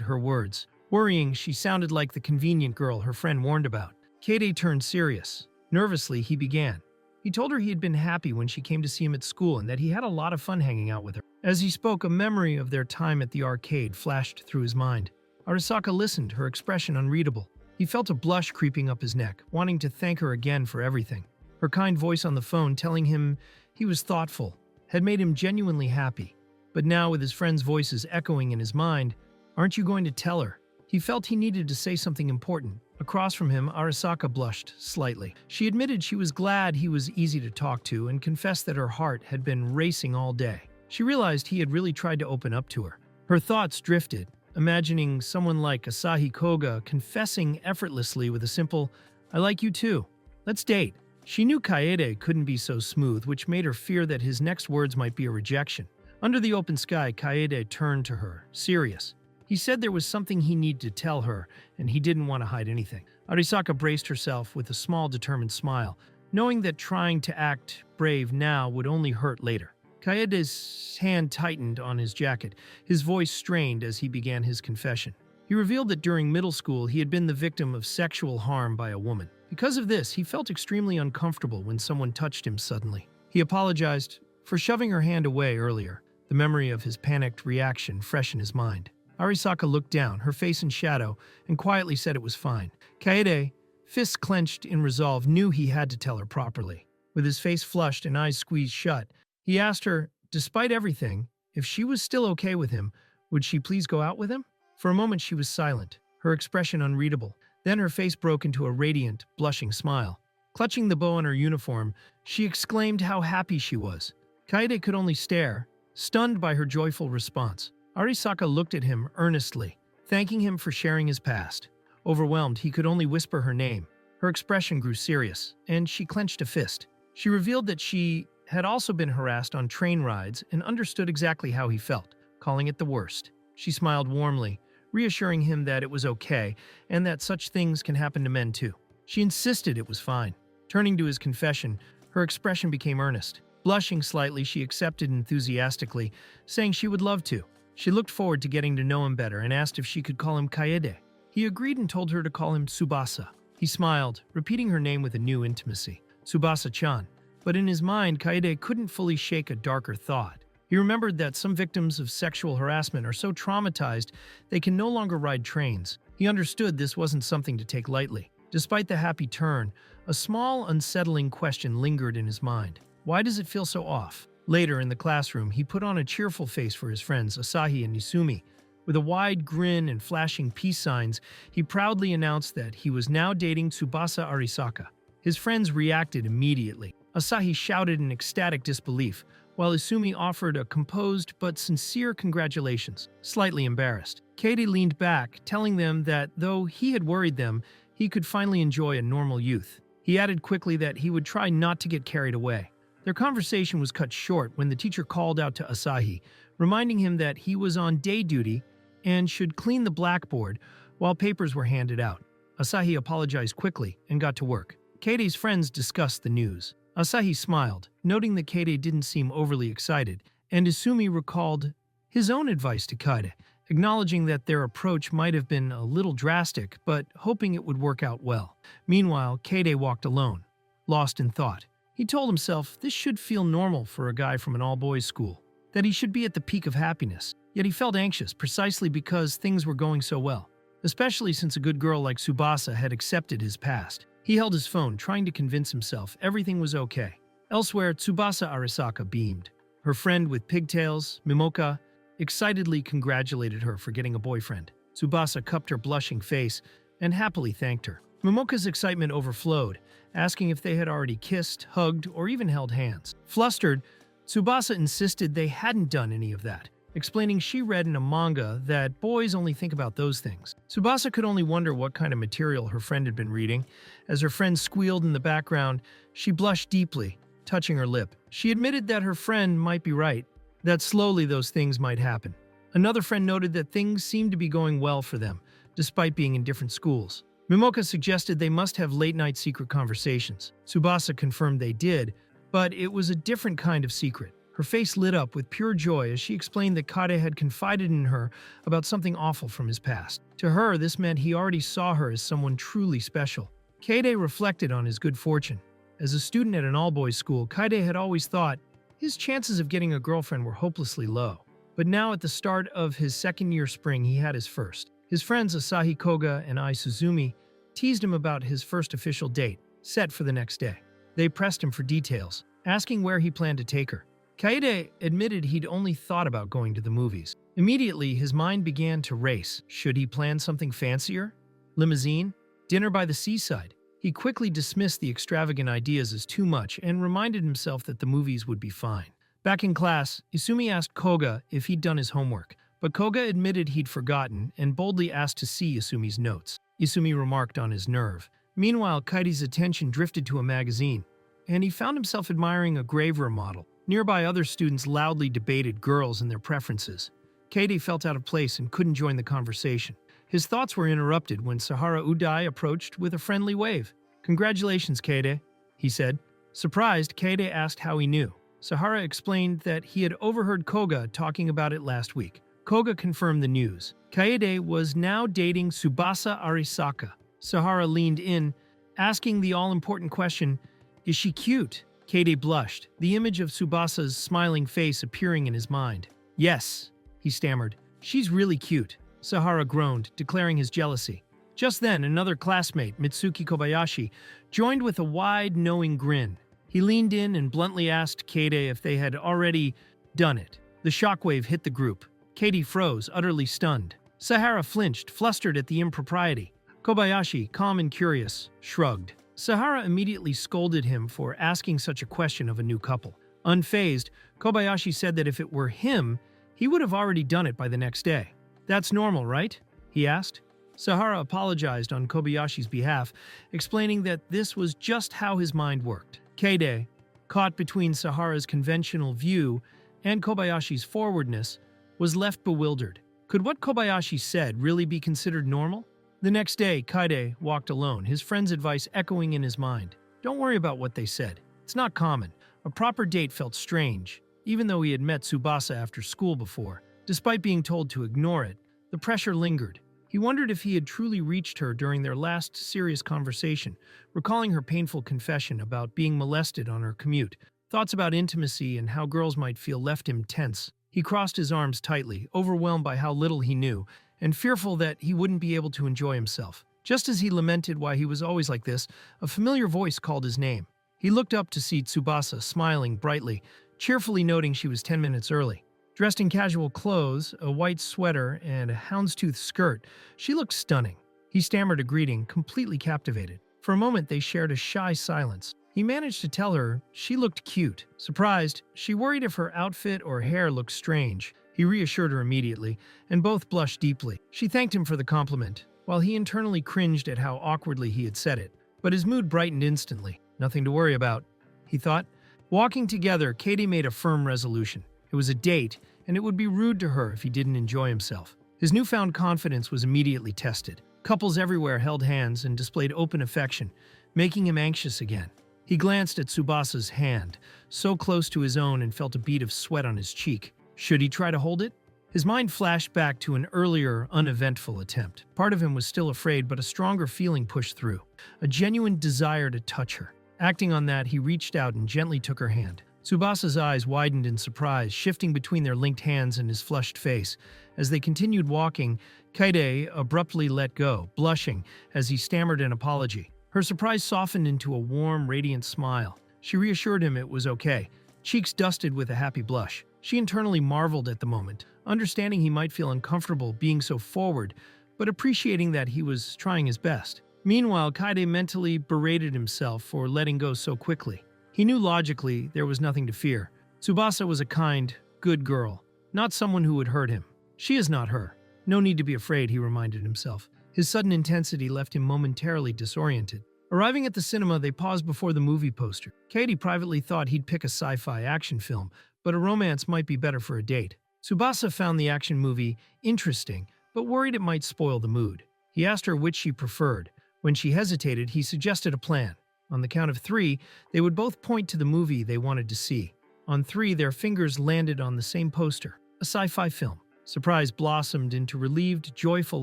[SPEAKER 1] her words. Worrying, she sounded like the convenient girl her friend warned about. Kaede turned serious. Nervously, he began. He told her he had been happy when she came to see him at school and that he had a lot of fun hanging out with her. As he spoke, a memory of their time at the arcade flashed through his mind. Arisaka listened, her expression unreadable. He felt a blush creeping up his neck, wanting to thank her again for everything. Her kind voice on the phone telling him he was thoughtful had made him genuinely happy. But now, with his friend's voices echoing in his mind, "Aren't you going to tell her?" He felt he needed to say something important. Across from him, Arisaka blushed slightly. She admitted she was glad he was easy to talk to and confessed that her heart had been racing all day. She realized he had really tried to open up to her. Her thoughts drifted, imagining someone like Asahi Koga confessing effortlessly with a simple, "I like you too. Let's date." She knew Kaede couldn't be so smooth, which made her fear that his next words might be a rejection. Under the open sky, Kaede turned to her, serious. He said there was something he needed to tell her, and he didn't want to hide anything. Arisaka braced herself with a small, determined smile, knowing that trying to act brave now would only hurt later. Kaede's hand tightened on his jacket, his voice strained as he began his confession. He revealed that during middle school he had been the victim of sexual harm by a woman. Because of this, he felt extremely uncomfortable when someone touched him suddenly. He apologized for shoving her hand away earlier, the memory of his panicked reaction fresh in his mind. Arisaka looked down, her face in shadow, and quietly said it was fine. Kaede, fists clenched in resolve, knew he had to tell her properly. With his face flushed and eyes squeezed shut, he asked her, despite everything, if she was still okay with him, would she please go out with him? For a moment she was silent, her expression unreadable. Then her face broke into a radiant, blushing smile. Clutching the bow on her uniform, she exclaimed how happy she was. Kaede could only stare, stunned by her joyful response. Arisaka looked at him earnestly, thanking him for sharing his past. Overwhelmed, he could only whisper her name. Her expression grew serious, and she clenched a fist. She revealed that she had also been harassed on train rides and understood exactly how he felt, calling it the worst. She smiled warmly, reassuring him that it was okay and that such things can happen to men too. She insisted it was fine. Turning to his confession, her expression became earnest. Blushing slightly, she accepted enthusiastically, saying she would love to. She looked forward to getting to know him better and asked if she could call him Kaede. He agreed and told her to call him Tsubasa. He smiled, repeating her name with a new intimacy, Tsubasa-chan. But in his mind, Kaede couldn't fully shake a darker thought. He remembered that some victims of sexual harassment are so traumatized they can no longer ride trains. He understood this wasn't something to take lightly. Despite the happy turn, a small, unsettling question lingered in his mind. Why does it feel so off? Later in the classroom, he put on a cheerful face for his friends Asahi and Nisumi. With a wide grin and flashing peace signs, he proudly announced that he was now dating Tsubasa Arisaka. His friends reacted immediately. Asahi shouted in ecstatic disbelief, while Isumi offered a composed but sincere congratulations, slightly embarrassed. Katie leaned back, telling them that though he had worried them, he could finally enjoy a normal youth. He added quickly that he would try not to get carried away. Their conversation was cut short when the teacher called out to Asahi, reminding him that he was on day duty and should clean the blackboard while papers were handed out. Asahi apologized quickly and got to work. Katie's friends discussed the news. Asahi smiled, noting that Katie didn't seem overly excited, and Isumi recalled his own advice to Kaede, acknowledging that their approach might have been a little drastic, but hoping it would work out well. Meanwhile, Kaede walked alone, lost in thought. He told himself this should feel normal for a guy from an all-boys school, that he should be at the peak of happiness. Yet he felt anxious precisely because things were going so well, especially since a good girl like Tsubasa had accepted his past. He held his phone, trying to convince himself everything was okay. Elsewhere, Tsubasa Arisaka beamed. Her friend with pigtails, Mimoka, excitedly congratulated her for getting a boyfriend. Tsubasa cupped her blushing face and happily thanked her. Mimoka's excitement overflowed, asking if they had already kissed, hugged, or even held hands. Flustered, Tsubasa insisted they hadn't done any of that, explaining she read in a manga that boys only think about those things. Tsubasa could only wonder what kind of material her friend had been reading. As her friend squealed in the background, she blushed deeply, touching her lip. She admitted that her friend might be right, that slowly those things might happen. Another friend noted that things seemed to be going well for them, despite being in different schools. Mimoka suggested they must have late-night secret conversations. Tsubasa confirmed they did, but it was a different kind of secret. Her face lit up with pure joy as she explained that Kaede had confided in her about something awful from his past. To her, this meant he already saw her as someone truly special. Kaede reflected on his good fortune. As a student at an all-boys school, Kaede had always thought his chances of getting a girlfriend were hopelessly low. But now at the start of his second-year spring, he had his first. His friends Asahi Koga and Ai Suzumi teased him about his first official date, set for the next day. They pressed him for details, asking where he planned to take her. Kaede admitted he'd only thought about going to the movies. Immediately, his mind began to race. Should he plan something fancier? Limousine? Dinner by the seaside? He quickly dismissed the extravagant ideas as too much and reminded himself that the movies would be fine. Back in class, Isumi asked Koga if he'd done his homework, but Koga admitted he'd forgotten and boldly asked to see Isumi's notes. Isumi remarked on his nerve. Meanwhile, Kaede's attention drifted to a magazine, and he found himself admiring a grave remodel. Nearby, other students loudly debated girls and their preferences. Kaede felt out of place and couldn't join the conversation. His thoughts were interrupted when Sahara Uday approached with a friendly wave. "Congratulations, Kaede," he said. Surprised, Kaede asked how he knew. Sahara explained that he had overheard Koga talking about it last week. Koga confirmed the news. Kaede was now dating Tsubasa Arisaka. Sahara leaned in, asking the all-important question, "Is she cute?" Kaede blushed, the image of Tsubasa's smiling face appearing in his mind. "Yes," he stammered. "She's really cute." Sahara groaned, declaring his jealousy. Just then, another classmate, Mitsuki Kobayashi, joined with a wide, knowing grin. He leaned in and bluntly asked Kaede if they had already done it. The shockwave hit the group. Kaede froze, utterly stunned. Sahara flinched, flustered at the impropriety. Kobayashi, calm and curious, shrugged. Sahara immediately scolded him for asking such a question of a new couple. Unfazed, Kobayashi said that if it were him, he would have already done it by the next day. "That's normal, right?" he asked. Sahara apologized on Kobayashi's behalf, explaining that this was just how his mind worked. Kaede, caught between Sahara's conventional view and Kobayashi's forwardness, was left bewildered. Could what Kobayashi said really be considered normal? The next day, Kaede walked alone, his friend's advice echoing in his mind. Don't worry about what they said. It's not common. A proper date felt strange, even though he had met Tsubasa after school before. Despite being told to ignore it, the pressure lingered. He wondered if he had truly reached her during their last serious conversation, recalling her painful confession about being molested on her commute. Thoughts about intimacy and how girls might feel left him tense. He crossed his arms tightly, overwhelmed by how little he knew, and fearful that he wouldn't be able to enjoy himself. Just as he lamented why he was always like this, a familiar voice called his name. He looked up to see Tsubasa smiling brightly, cheerfully noting she was 10 minutes early. Dressed in casual clothes, a white sweater, and a houndstooth skirt, she looked stunning. He stammered a greeting, completely captivated. For a moment, they shared a shy silence. He managed to tell her she looked cute. Surprised, she worried if her outfit or hair looked strange. He reassured her immediately, and both blushed deeply. She thanked him for the compliment, while he internally cringed at how awkwardly he had said it. But his mood brightened instantly. Nothing to worry about, he thought. Walking together, Kaede made a firm resolution. It was a date, and it would be rude to her if he didn't enjoy himself. His newfound confidence was immediately tested. Couples everywhere held hands and displayed open affection, making him anxious again. He glanced at Tsubasa's hand, so close to his own, and felt a bead of sweat on his cheek. Should he try to hold it? His mind flashed back to an earlier, uneventful attempt. Part of him was still afraid, but a stronger feeling pushed through. A genuine desire to touch her. Acting on that, he reached out and gently took her hand. Tsubasa's eyes widened in surprise, shifting between their linked hands and his flushed face. As they continued walking, Kaede abruptly let go, blushing as he stammered an apology. Her surprise softened into a warm, radiant smile. She reassured him it was okay, cheeks dusted with a happy blush. She internally marveled at the moment, understanding he might feel uncomfortable being so forward, but appreciating that he was trying his best. Meanwhile, Kaede mentally berated himself for letting go so quickly. He knew logically there was nothing to fear. Tsubasa was a kind, good girl, not someone who would hurt him. She is not her. No need to be afraid, he reminded himself. His sudden intensity left him momentarily disoriented. Arriving at the cinema, they paused before the movie poster. Kaede privately thought he'd pick a sci-fi action film, but a romance might be better for a date. Tsubasa found the action movie interesting, but worried it might spoil the mood. He asked her which she preferred. When she hesitated, he suggested a plan. On the count of 3, they would both point to the movie they wanted to see. On 3, their fingers landed on the same poster, a sci-fi film. Surprise blossomed into relieved, joyful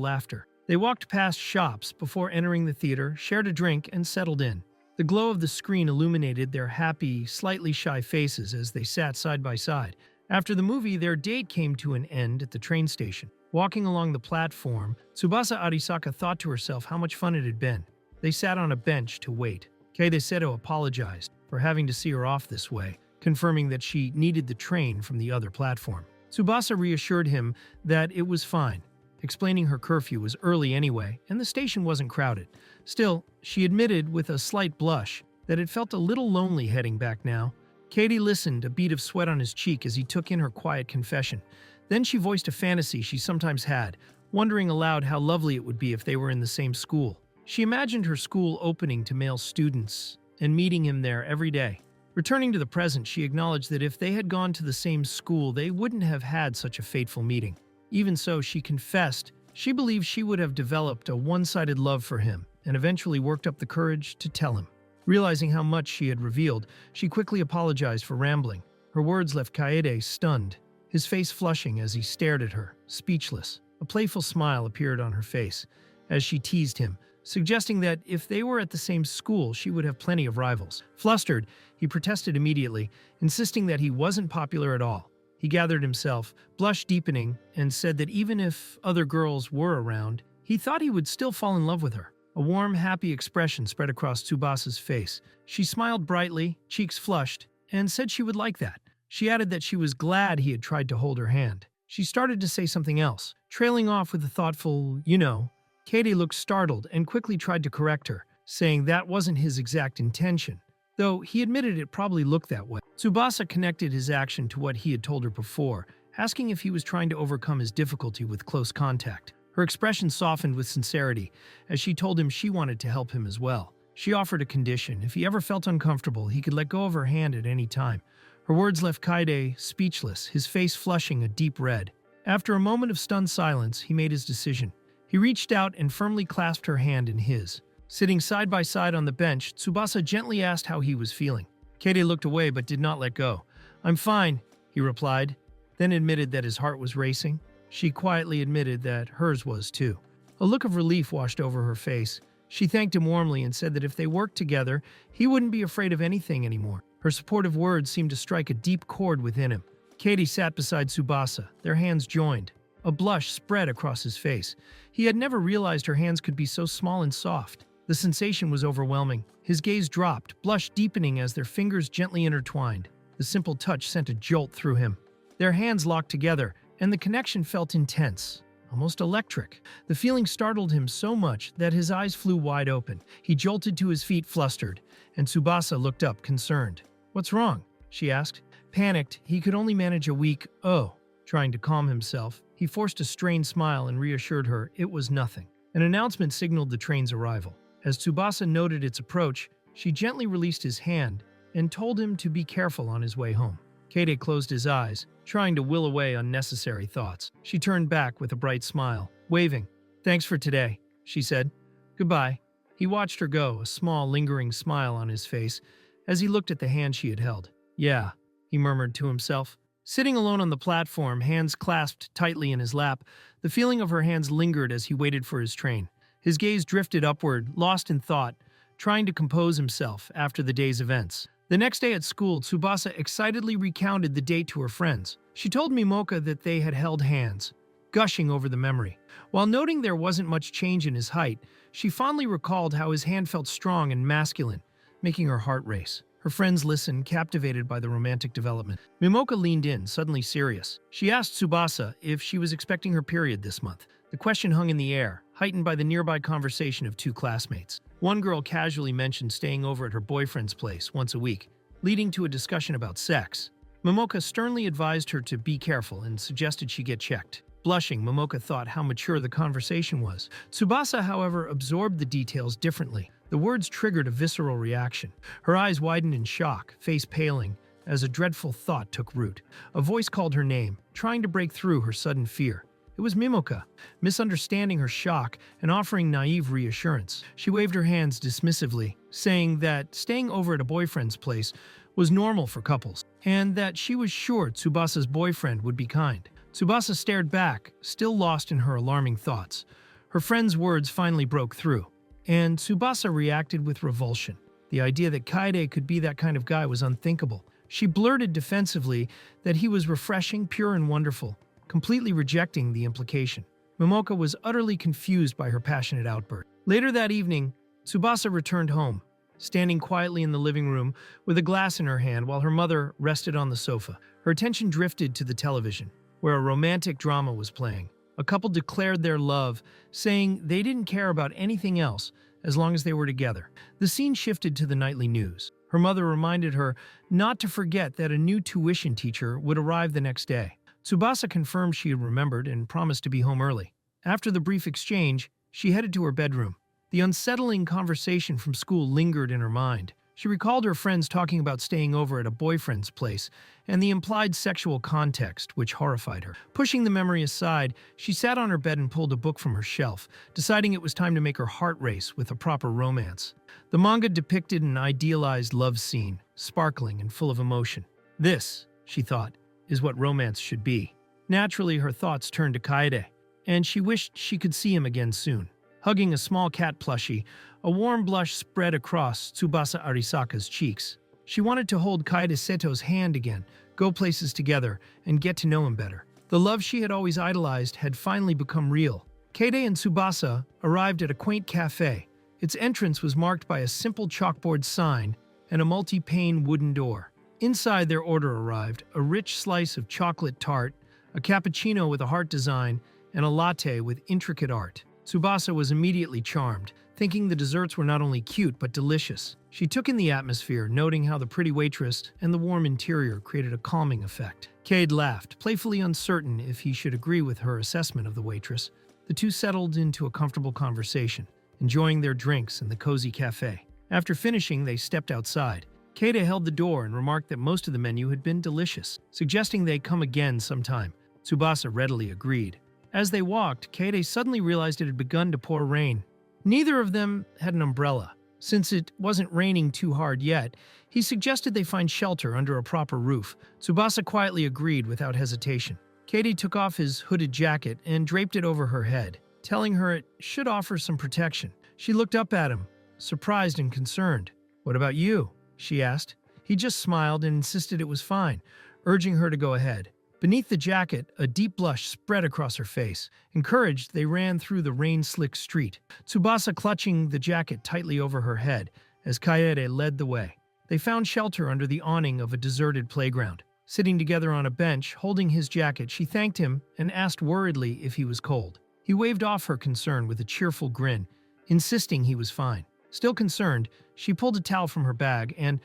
[SPEAKER 1] laughter. They walked past shops before entering the theater, shared a drink, and settled in. The glow of the screen illuminated their happy, slightly shy faces as they sat side by side. After the movie, their date came to an end at the train station. Walking along the platform, Tsubasa Arisaka thought to herself how much fun it had been. They sat on a bench to wait. Kaede Seto apologized for having to see her off this way, confirming that she needed the train from the other platform. Tsubasa reassured him that it was fine, explaining her curfew was early anyway and the station wasn't crowded. Still, she admitted with a slight blush that it felt a little lonely heading back now. Kaede listened, a bead of sweat on his cheek as he took in her quiet confession. Then she voiced a fantasy she sometimes had, wondering aloud how lovely it would be if they were in the same school. She imagined her school opening to male students and meeting him there every day. Returning to the present, she acknowledged that if they had gone to the same school, they wouldn't have had such a fateful meeting. Even so, she confessed she believed she would have developed a one-sided love for him and eventually worked up the courage to tell him. Realizing how much she had revealed, she quickly apologized for rambling. Her words left Kaede stunned, his face flushing as he stared at her, speechless. A playful smile appeared on her face as she teased him, suggesting that if they were at the same school, she would have plenty of rivals. Flustered, he protested immediately, insisting that he wasn't popular at all. He gathered himself, blush deepening, and said that even if other girls were around, he thought he would still fall in love with her. A warm, happy expression spread across Tubasa's face. She smiled brightly, cheeks flushed, and said she would like that. She added that she was glad he had tried to hold her hand. She started to say something else, trailing off with a thoughtful, "you know." Katie looked startled and quickly tried to correct her, saying that wasn't his exact intention, though he admitted it probably looked that way. Tsubasa connected his action to what he had told her before, asking if he was trying to overcome his difficulty with close contact. Her expression softened with sincerity as she told him she wanted to help him as well. She offered a condition: if he ever felt uncomfortable, he could let go of her hand at any time. Her words left Kaede speechless, his face flushing a deep red. After a moment of stunned silence, he made his decision. He reached out and firmly clasped her hand in his. Sitting side by side on the bench, Tsubasa gently asked how he was feeling. Kaede looked away but did not let go. "I'm fine," he replied, then admitted that his heart was racing. She quietly admitted that hers was too. A look of relief washed over her face. She thanked him warmly and said that if they worked together, he wouldn't be afraid of anything anymore. Her supportive words seemed to strike a deep chord within him. Kaede sat beside Tsubasa, their hands joined. A blush spread across his face. He had never realized her hands could be so small and soft. The sensation was overwhelming. His gaze dropped, blush deepening as their fingers gently intertwined. The simple touch sent a jolt through him. Their hands locked together, and the connection felt intense, almost electric. The feeling startled him so much that his eyes flew wide open. He jolted to his feet, flustered, and Tsubasa looked up, concerned. "What's wrong?" she asked. Panicked, he could only manage a weak, "Oh." Trying to calm himself, he forced a strained smile and reassured her it was nothing. An announcement signaled the train's arrival. As Tsubasa noted its approach, she gently released his hand and told him to be careful on his way home. Kaede closed his eyes, trying to will away unnecessary thoughts. She turned back with a bright smile, waving. "Thanks for today," she said. "Goodbye." He watched her go, a small, lingering smile on his face, as he looked at the hand she had held. "Yeah," he murmured to himself. Sitting alone on the platform, hands clasped tightly in his lap, the feeling of her hands lingered as he waited for his train. His gaze drifted upward, lost in thought, trying to compose himself after the day's events. The next day at school, Tsubasa excitedly recounted the date to her friends. She told Mimoka that they had held hands, gushing over the memory. While noting there wasn't much change in his height, she fondly recalled how his hand felt strong and masculine, making her heart race. Her friends listened, captivated by the romantic development. Mimoka leaned in, suddenly serious. She asked Tsubasa if she was expecting her period this month. The question hung in the air, heightened by the nearby conversation of two classmates. One girl casually mentioned staying over at her boyfriend's place once a week, leading to a discussion about sex. Mimoka sternly advised her to be careful and suggested she get checked. Blushing, Mimoka thought how mature the conversation was. Tsubasa, however, absorbed the details differently. The words triggered a visceral reaction. Her eyes widened in shock, face paling, as a dreadful thought took root. A voice called her name, trying to break through her sudden fear. It was Mimoka, misunderstanding her shock and offering naive reassurance. She waved her hands dismissively, saying that staying over at a boyfriend's place was normal for couples, and that she was sure Tsubasa's boyfriend would be kind. Tsubasa stared back, still lost in her alarming thoughts. Her friend's words finally broke through, and Tsubasa reacted with revulsion. The idea that Kaede could be that kind of guy was unthinkable. She blurted defensively that he was refreshing, pure, and wonderful, completely rejecting the implication. Mimoka was utterly confused by her passionate outburst. Later that evening, Tsubasa returned home, standing quietly in the living room with a glass in her hand while her mother rested on the sofa. Her attention drifted to the television, where a romantic drama was playing. A couple declared their love, saying they didn't care about anything else as long as they were together. The scene shifted to the nightly news. Her mother reminded her not to forget that a new tuition teacher would arrive the next day. Tsubasa confirmed she had remembered and promised to be home early. After the brief exchange, she headed to her bedroom. The unsettling conversation from school lingered in her mind. She recalled her friends talking about staying over at a boyfriend's place and the implied sexual context, which horrified her. Pushing the memory aside, she sat on her bed and pulled a book from her shelf, deciding it was time to make her heart race with a proper romance. The manga depicted an idealized love scene, sparkling and full of emotion. This, she thought, is what romance should be. Naturally, her thoughts turned to Kaede, and she wished she could see him again soon. Hugging a small cat plushie, a warm blush spread across Tsubasa Arisaka's cheeks. She wanted to hold Kaede Seto's hand again, go places together, and get to know him better. The love she had always idolized had finally become real. Kaede and Tsubasa arrived at a quaint cafe. Its entrance was marked by a simple chalkboard sign and a multi-pane wooden door. Inside, their order arrived, a rich slice of chocolate tart, a cappuccino with a heart design, and a latte with intricate art. Tsubasa was immediately charmed, thinking the desserts were not only cute but delicious. She took in the atmosphere, noting how the pretty waitress and the warm interior created a calming effect. Cade laughed, playfully uncertain if he should agree with her assessment of the waitress. The two settled into a comfortable conversation, enjoying their drinks in the cozy cafe. After finishing, they stepped outside. Cade held the door and remarked that most of the menu had been delicious, suggesting they come again sometime. Tsubasa readily agreed. As they walked, Kaede suddenly realized it had begun to pour rain. Neither of them had an umbrella. Since it wasn't raining too hard yet, he suggested they find shelter under a proper roof. Tsubasa quietly agreed without hesitation. Kaede took off his hooded jacket and draped it over her head, telling her it should offer some protection. She looked up at him, surprised and concerned. "What about you?" she asked. He just smiled and insisted it was fine, urging her to go ahead. Beneath the jacket, a deep blush spread across her face. Encouraged, they ran through the rain-slicked street, Tsubasa clutching the jacket tightly over her head as Kaede led the way. They found shelter under the awning of a deserted playground. Sitting together on a bench, holding his jacket, she thanked him and asked worriedly if he was cold. He waved off her concern with a cheerful grin, insisting he was fine. Still concerned, she pulled a towel from her bag and,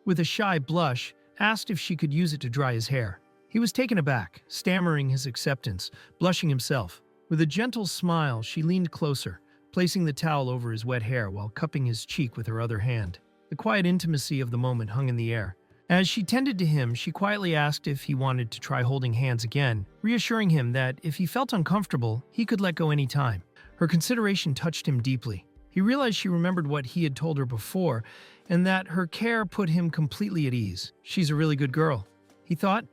[SPEAKER 1] with a shy blush, asked if she could use it to dry his hair. He was taken aback, stammering his acceptance, blushing himself. With a gentle smile, she leaned closer, placing the towel over his wet hair while cupping his cheek with her other hand. The quiet intimacy of the moment hung in the air. As she tended to him, she quietly asked if he wanted to try holding hands again, reassuring him that if he felt uncomfortable, he could let go any time. Her consideration touched him deeply. He realized she remembered what he had told her before, and that her care put him completely at ease. "She's a really good girl," he thought.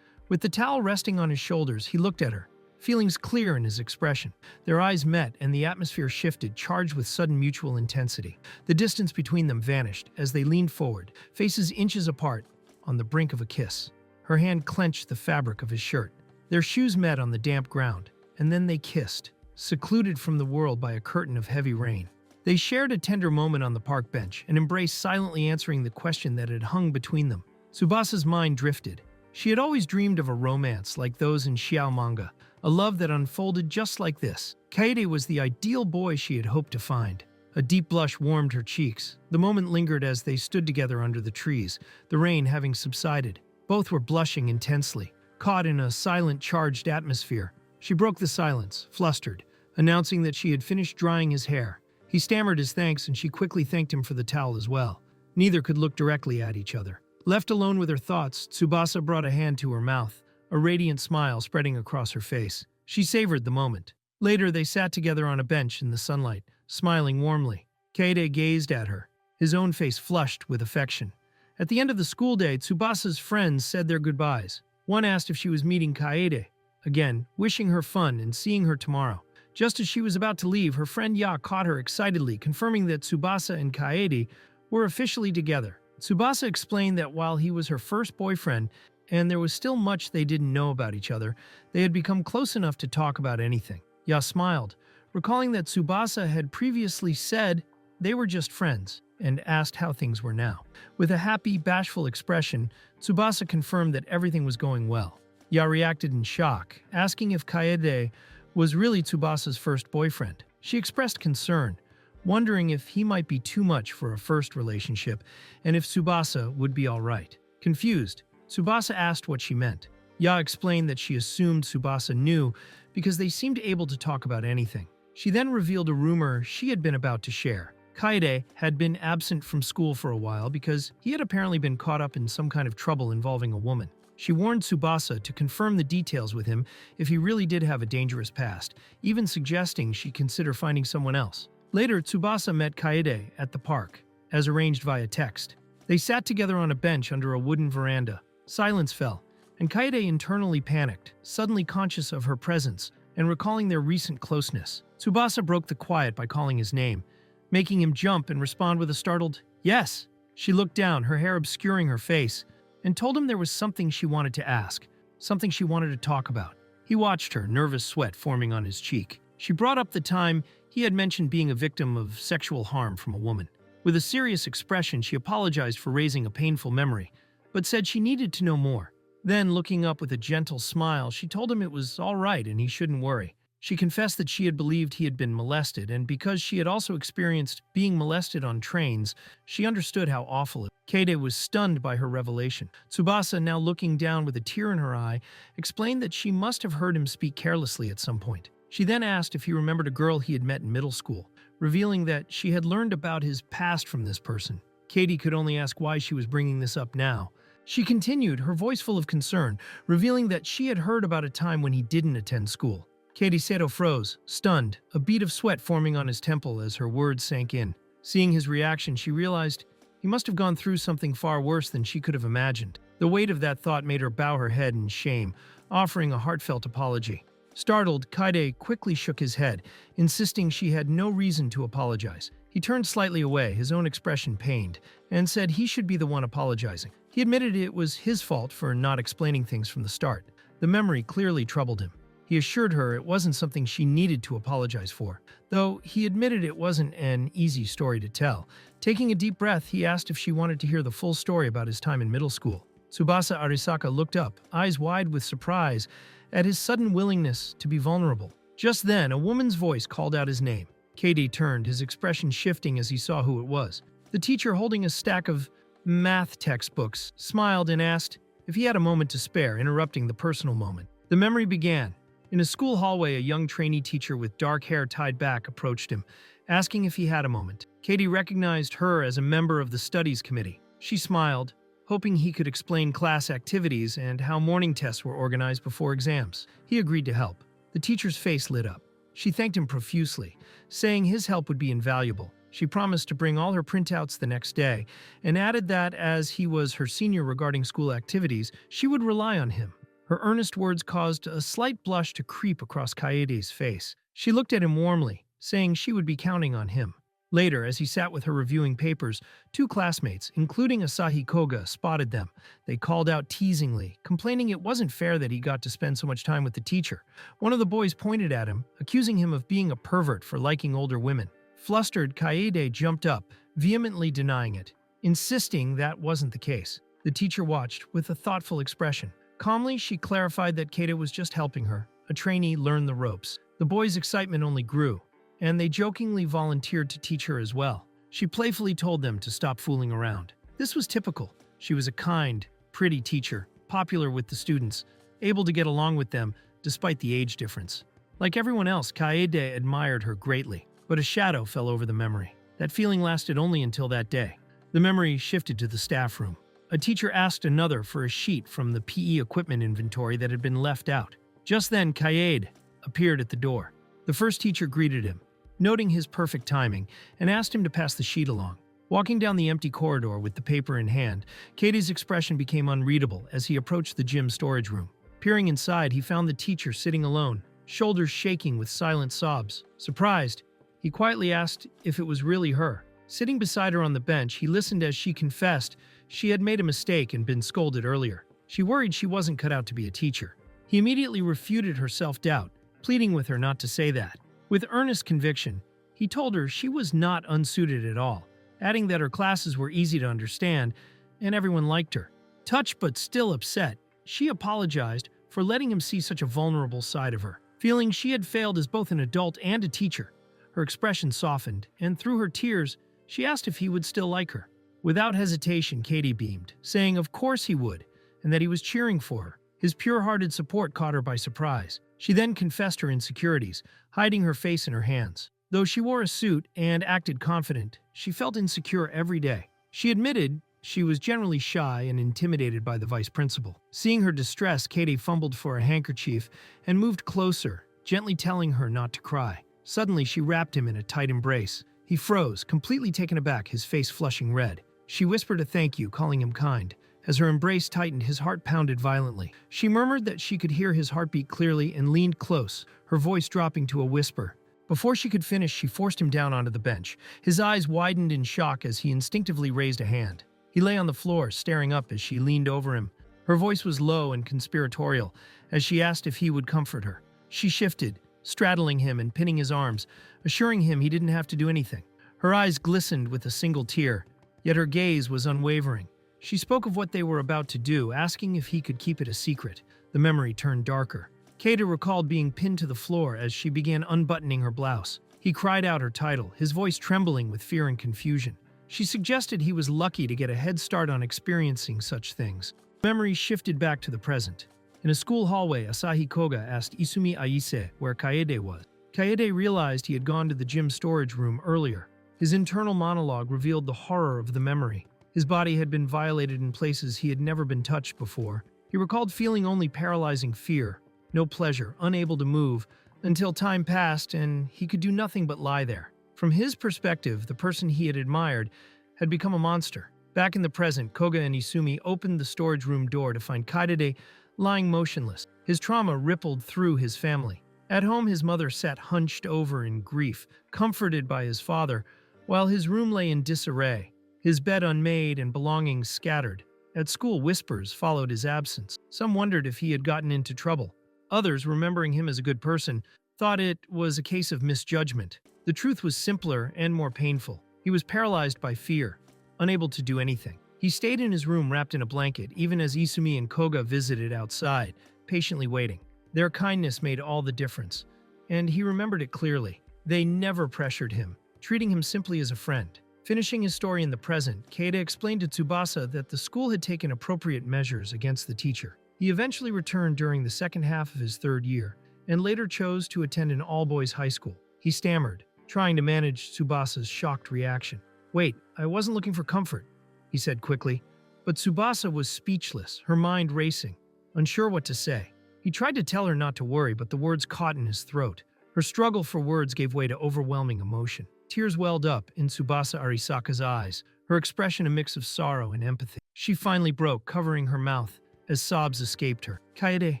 [SPEAKER 1] With the towel resting on his shoulders, he looked at her, feelings clear in his expression. Their eyes met, and the atmosphere shifted, charged with sudden mutual intensity. The distance between them vanished as they leaned forward, faces inches apart, on the brink of a kiss. Her hand clenched the fabric of his shirt. Their shoes met on the damp ground, and then they kissed, secluded from the world by a curtain of heavy rain. They shared a tender moment on the park bench, and embraced, silently answering the question that had hung between them. Tsubasa's mind drifted. She had always dreamed of a romance like those in Xiao manga, a love that unfolded just like this. Kaede was the ideal boy she had hoped to find. A deep blush warmed her cheeks. The moment lingered as they stood together under the trees, the rain having subsided. Both were blushing intensely, caught in a silent, charged atmosphere. She broke the silence, flustered, announcing that she had finished drying his hair. He stammered his thanks, and she quickly thanked him for the towel as well. Neither could look directly at each other. Left alone with her thoughts, Tsubasa brought a hand to her mouth, a radiant smile spreading across her face. She savored the moment. Later, they sat together on a bench in the sunlight, smiling warmly. Kaede gazed at her, his own face flushed with affection. At the end of the school day, Tsubasa's friends said their goodbyes. One asked if she was meeting Kaede again, wishing her fun and seeing her tomorrow. Just as she was about to leave, her friend Ya caught her excitedly, confirming that Tsubasa and Kaede were officially together. Tsubasa explained that while he was her first boyfriend, and there was still much they didn't know about each other, they had become close enough to talk about anything. Ya smiled, recalling that Tsubasa had previously said they were just friends, and asked how things were now. With a happy, bashful expression, Tsubasa confirmed that everything was going well. Ya reacted in shock, asking if Kaede was really Tsubasa's first boyfriend. She expressed concern, wondering if he might be too much for a first relationship and if Tsubasa would be all right. Confused, Tsubasa asked what she meant. Ya explained that she assumed Tsubasa knew because they seemed able to talk about anything. She then revealed a rumor she had been about to share. Kaede had been absent from school for a while because he had apparently been caught up in some kind of trouble involving a woman. She warned Tubasa to confirm the details with him if he really did have a dangerous past, even suggesting she consider finding someone else. Later, Tubasa met Kaede at the park, as arranged via text. They sat together on a bench under a wooden veranda. Silence fell, and Kaede internally panicked, suddenly conscious of her presence and recalling their recent closeness. Tsubasa broke the quiet by calling his name, making him jump and respond with a startled, "Yes." She looked down, her hair obscuring her face, and told him there was something she wanted to ask, something she wanted to talk about. He watched her, nervous sweat forming on his cheek. She brought up the time he had mentioned being a victim of sexual harm from a woman. With a serious expression, she apologized for raising a painful memory, but said she needed to know more. Then, looking up with a gentle smile, she told him it was all right and he shouldn't worry. She confessed that she had believed he had been molested, and because she had also experienced being molested on trains, she understood how awful it was. Kaede was stunned by her revelation. Tsubasa, now looking down with a tear in her eye, explained that she must have heard him speak carelessly at some point. She then asked if he remembered a girl he had met in middle school, revealing that she had learned about his past from this person. Kaede could only ask why she was bringing this up now. She continued, her voice full of concern, revealing that she had heard about a time when he didn't attend school. Kaede froze, stunned, a bead of sweat forming on his temple as her words sank in. Seeing his reaction, she realized he must have gone through something far worse than she could have imagined. The weight of that thought made her bow her head in shame, offering a heartfelt apology. Startled, Kaede quickly shook his head, insisting she had no reason to apologize. He turned slightly away, his own expression pained, and said he should be the one apologizing. He admitted it was his fault for not explaining things from the start. The memory clearly troubled him. He assured her it wasn't something she needed to apologize for, though he admitted it wasn't an easy story to tell. Taking a deep breath, he asked if she wanted to hear the full story about his time in middle school. Tsubasa Arisaka looked up, eyes wide with surprise, at his sudden willingness to be vulnerable. Just then, a woman's voice called out his name. Kaede turned, his expression shifting as he saw who it was. The teacher, holding a stack of math textbooks, smiled and asked if he had a moment to spare, interrupting the personal moment. The memory began. In a school hallway, a young trainee teacher with dark hair tied back approached him, asking if he had a moment. Kaede recognized her as a member of the studies committee. She smiled, hoping he could explain class activities and how morning tests were organized before exams. He agreed to help. The teacher's face lit up. She thanked him profusely, saying his help would be invaluable. She promised to bring all her printouts the next day, and added that as he was her senior regarding school activities, she would rely on him. Her earnest words caused a slight blush to creep across Kaede's face. She looked at him warmly, saying she would be counting on him. Later, as he sat with her reviewing papers, two classmates, including Asahi Koga, spotted them. They called out teasingly, complaining it wasn't fair that he got to spend so much time with the teacher. One of the boys pointed at him, accusing him of being a pervert for liking older women. Flustered, Kaede jumped up, vehemently denying it, insisting that wasn't the case. The teacher watched with a thoughtful expression. Calmly, she clarified that Kaede was just helping her, a trainee, learn the ropes. The boys' excitement only grew, and they jokingly volunteered to teach her as well. She playfully told them to stop fooling around. This was typical. She was a kind, pretty teacher, popular with the students, able to get along with them despite the age difference. Like everyone else, Kaede admired her greatly, but a shadow fell over the memory. That feeling lasted only until that day. The memory shifted to the staff room. A teacher asked another for a sheet from the PE equipment inventory that had been left out. Just then, Kaede appeared at the door. The first teacher greeted him, noting his perfect timing, and asked him to pass the sheet along. Walking down the empty corridor with the paper in hand, Kaede's expression became unreadable as he approached the gym storage room. Peering inside, he found the teacher sitting alone, shoulders shaking with silent sobs. Surprised, he quietly asked if it was really her. Sitting beside her on the bench, he listened as she confessed she had made a mistake and been scolded earlier. She worried she wasn't cut out to be a teacher. He immediately refuted her self-doubt, pleading with her not to say that. With earnest conviction, he told her she was not unsuited at all, adding that her classes were easy to understand and everyone liked her. Touched but still upset, she apologized for letting him see such a vulnerable side of her. Feeling she had failed as both an adult and a teacher, her expression softened, and through her tears, she asked if he would still like her. Without hesitation, Kaede beamed, saying of course he would, and that he was cheering for her. His pure-hearted support caught her by surprise. She then confessed her insecurities, hiding her face in her hands. Though she wore a suit and acted confident, she felt insecure every day. She admitted she was generally shy and intimidated by the vice principal. Seeing her distress, Katie fumbled for a handkerchief and moved closer, gently telling her not to cry. Suddenly, she wrapped him in a tight embrace. He froze, completely taken aback, his face flushing red. She whispered a thank you, calling him kind. As her embrace tightened, his heart pounded violently. She murmured that she could hear his heartbeat clearly and leaned close, her voice dropping to a whisper. Before she could finish, she forced him down onto the bench. His eyes widened in shock as he instinctively raised a hand. He lay on the floor, staring up as she leaned over him. Her voice was low and conspiratorial as she asked if he would comfort her. She shifted, straddling him and pinning his arms, assuring him he didn't have to do anything. Her eyes glistened with a single tear, yet her gaze was unwavering. She spoke of what they were about to do, asking if he could keep it a secret. The memory turned darker. Keita recalled being pinned to the floor as she began unbuttoning her blouse. He cried out her title, his voice trembling with fear and confusion. She suggested he was lucky to get a head start on experiencing such things. Memory shifted back to the present. In a school hallway, Asahi Koga asked Isumi Aise where Kaede was. Kaede realized he had gone to the gym storage room earlier. His internal monologue revealed the horror of the memory. His body had been violated in places he had never been touched before. He recalled feeling only paralyzing fear, no pleasure, unable to move, until time passed and he could do nothing but lie there. From his perspective, the person he had admired had become a monster. Back in the present, Koga and Isumi opened the storage room door to find Kaede lying motionless. His trauma rippled through his family. At home, his mother sat hunched over in grief, comforted by his father, while his room lay in disarray, his bed unmade and belongings scattered. At school, whispers followed his absence. Some wondered if he had gotten into trouble. Others, remembering him as a good person, thought it was a case of misjudgment. The truth was simpler and more painful. He was paralyzed by fear, unable to do anything. He stayed in his room wrapped in a blanket, even as Isumi and Koga visited outside, patiently waiting. Their kindness made all the difference, and he remembered it clearly. They never pressured him, treating him simply as a friend. Finishing his story in the present, Keita explained to Tubasa that the school had taken appropriate measures against the teacher. He eventually returned during the second half of his third year, and later chose to attend an all-boys high school. He stammered, trying to manage Tsubasa's shocked reaction. "Wait, I wasn't looking for comfort," he said quickly. But Tsubasa was speechless, her mind racing, unsure what to say. He tried to tell her not to worry, but the words caught in his throat. Her struggle for words gave way to overwhelming emotion. Tears welled up in Tsubasa Arisaka's eyes, her expression a mix of sorrow and empathy. She finally broke, covering her mouth as sobs escaped her. "Kaede,"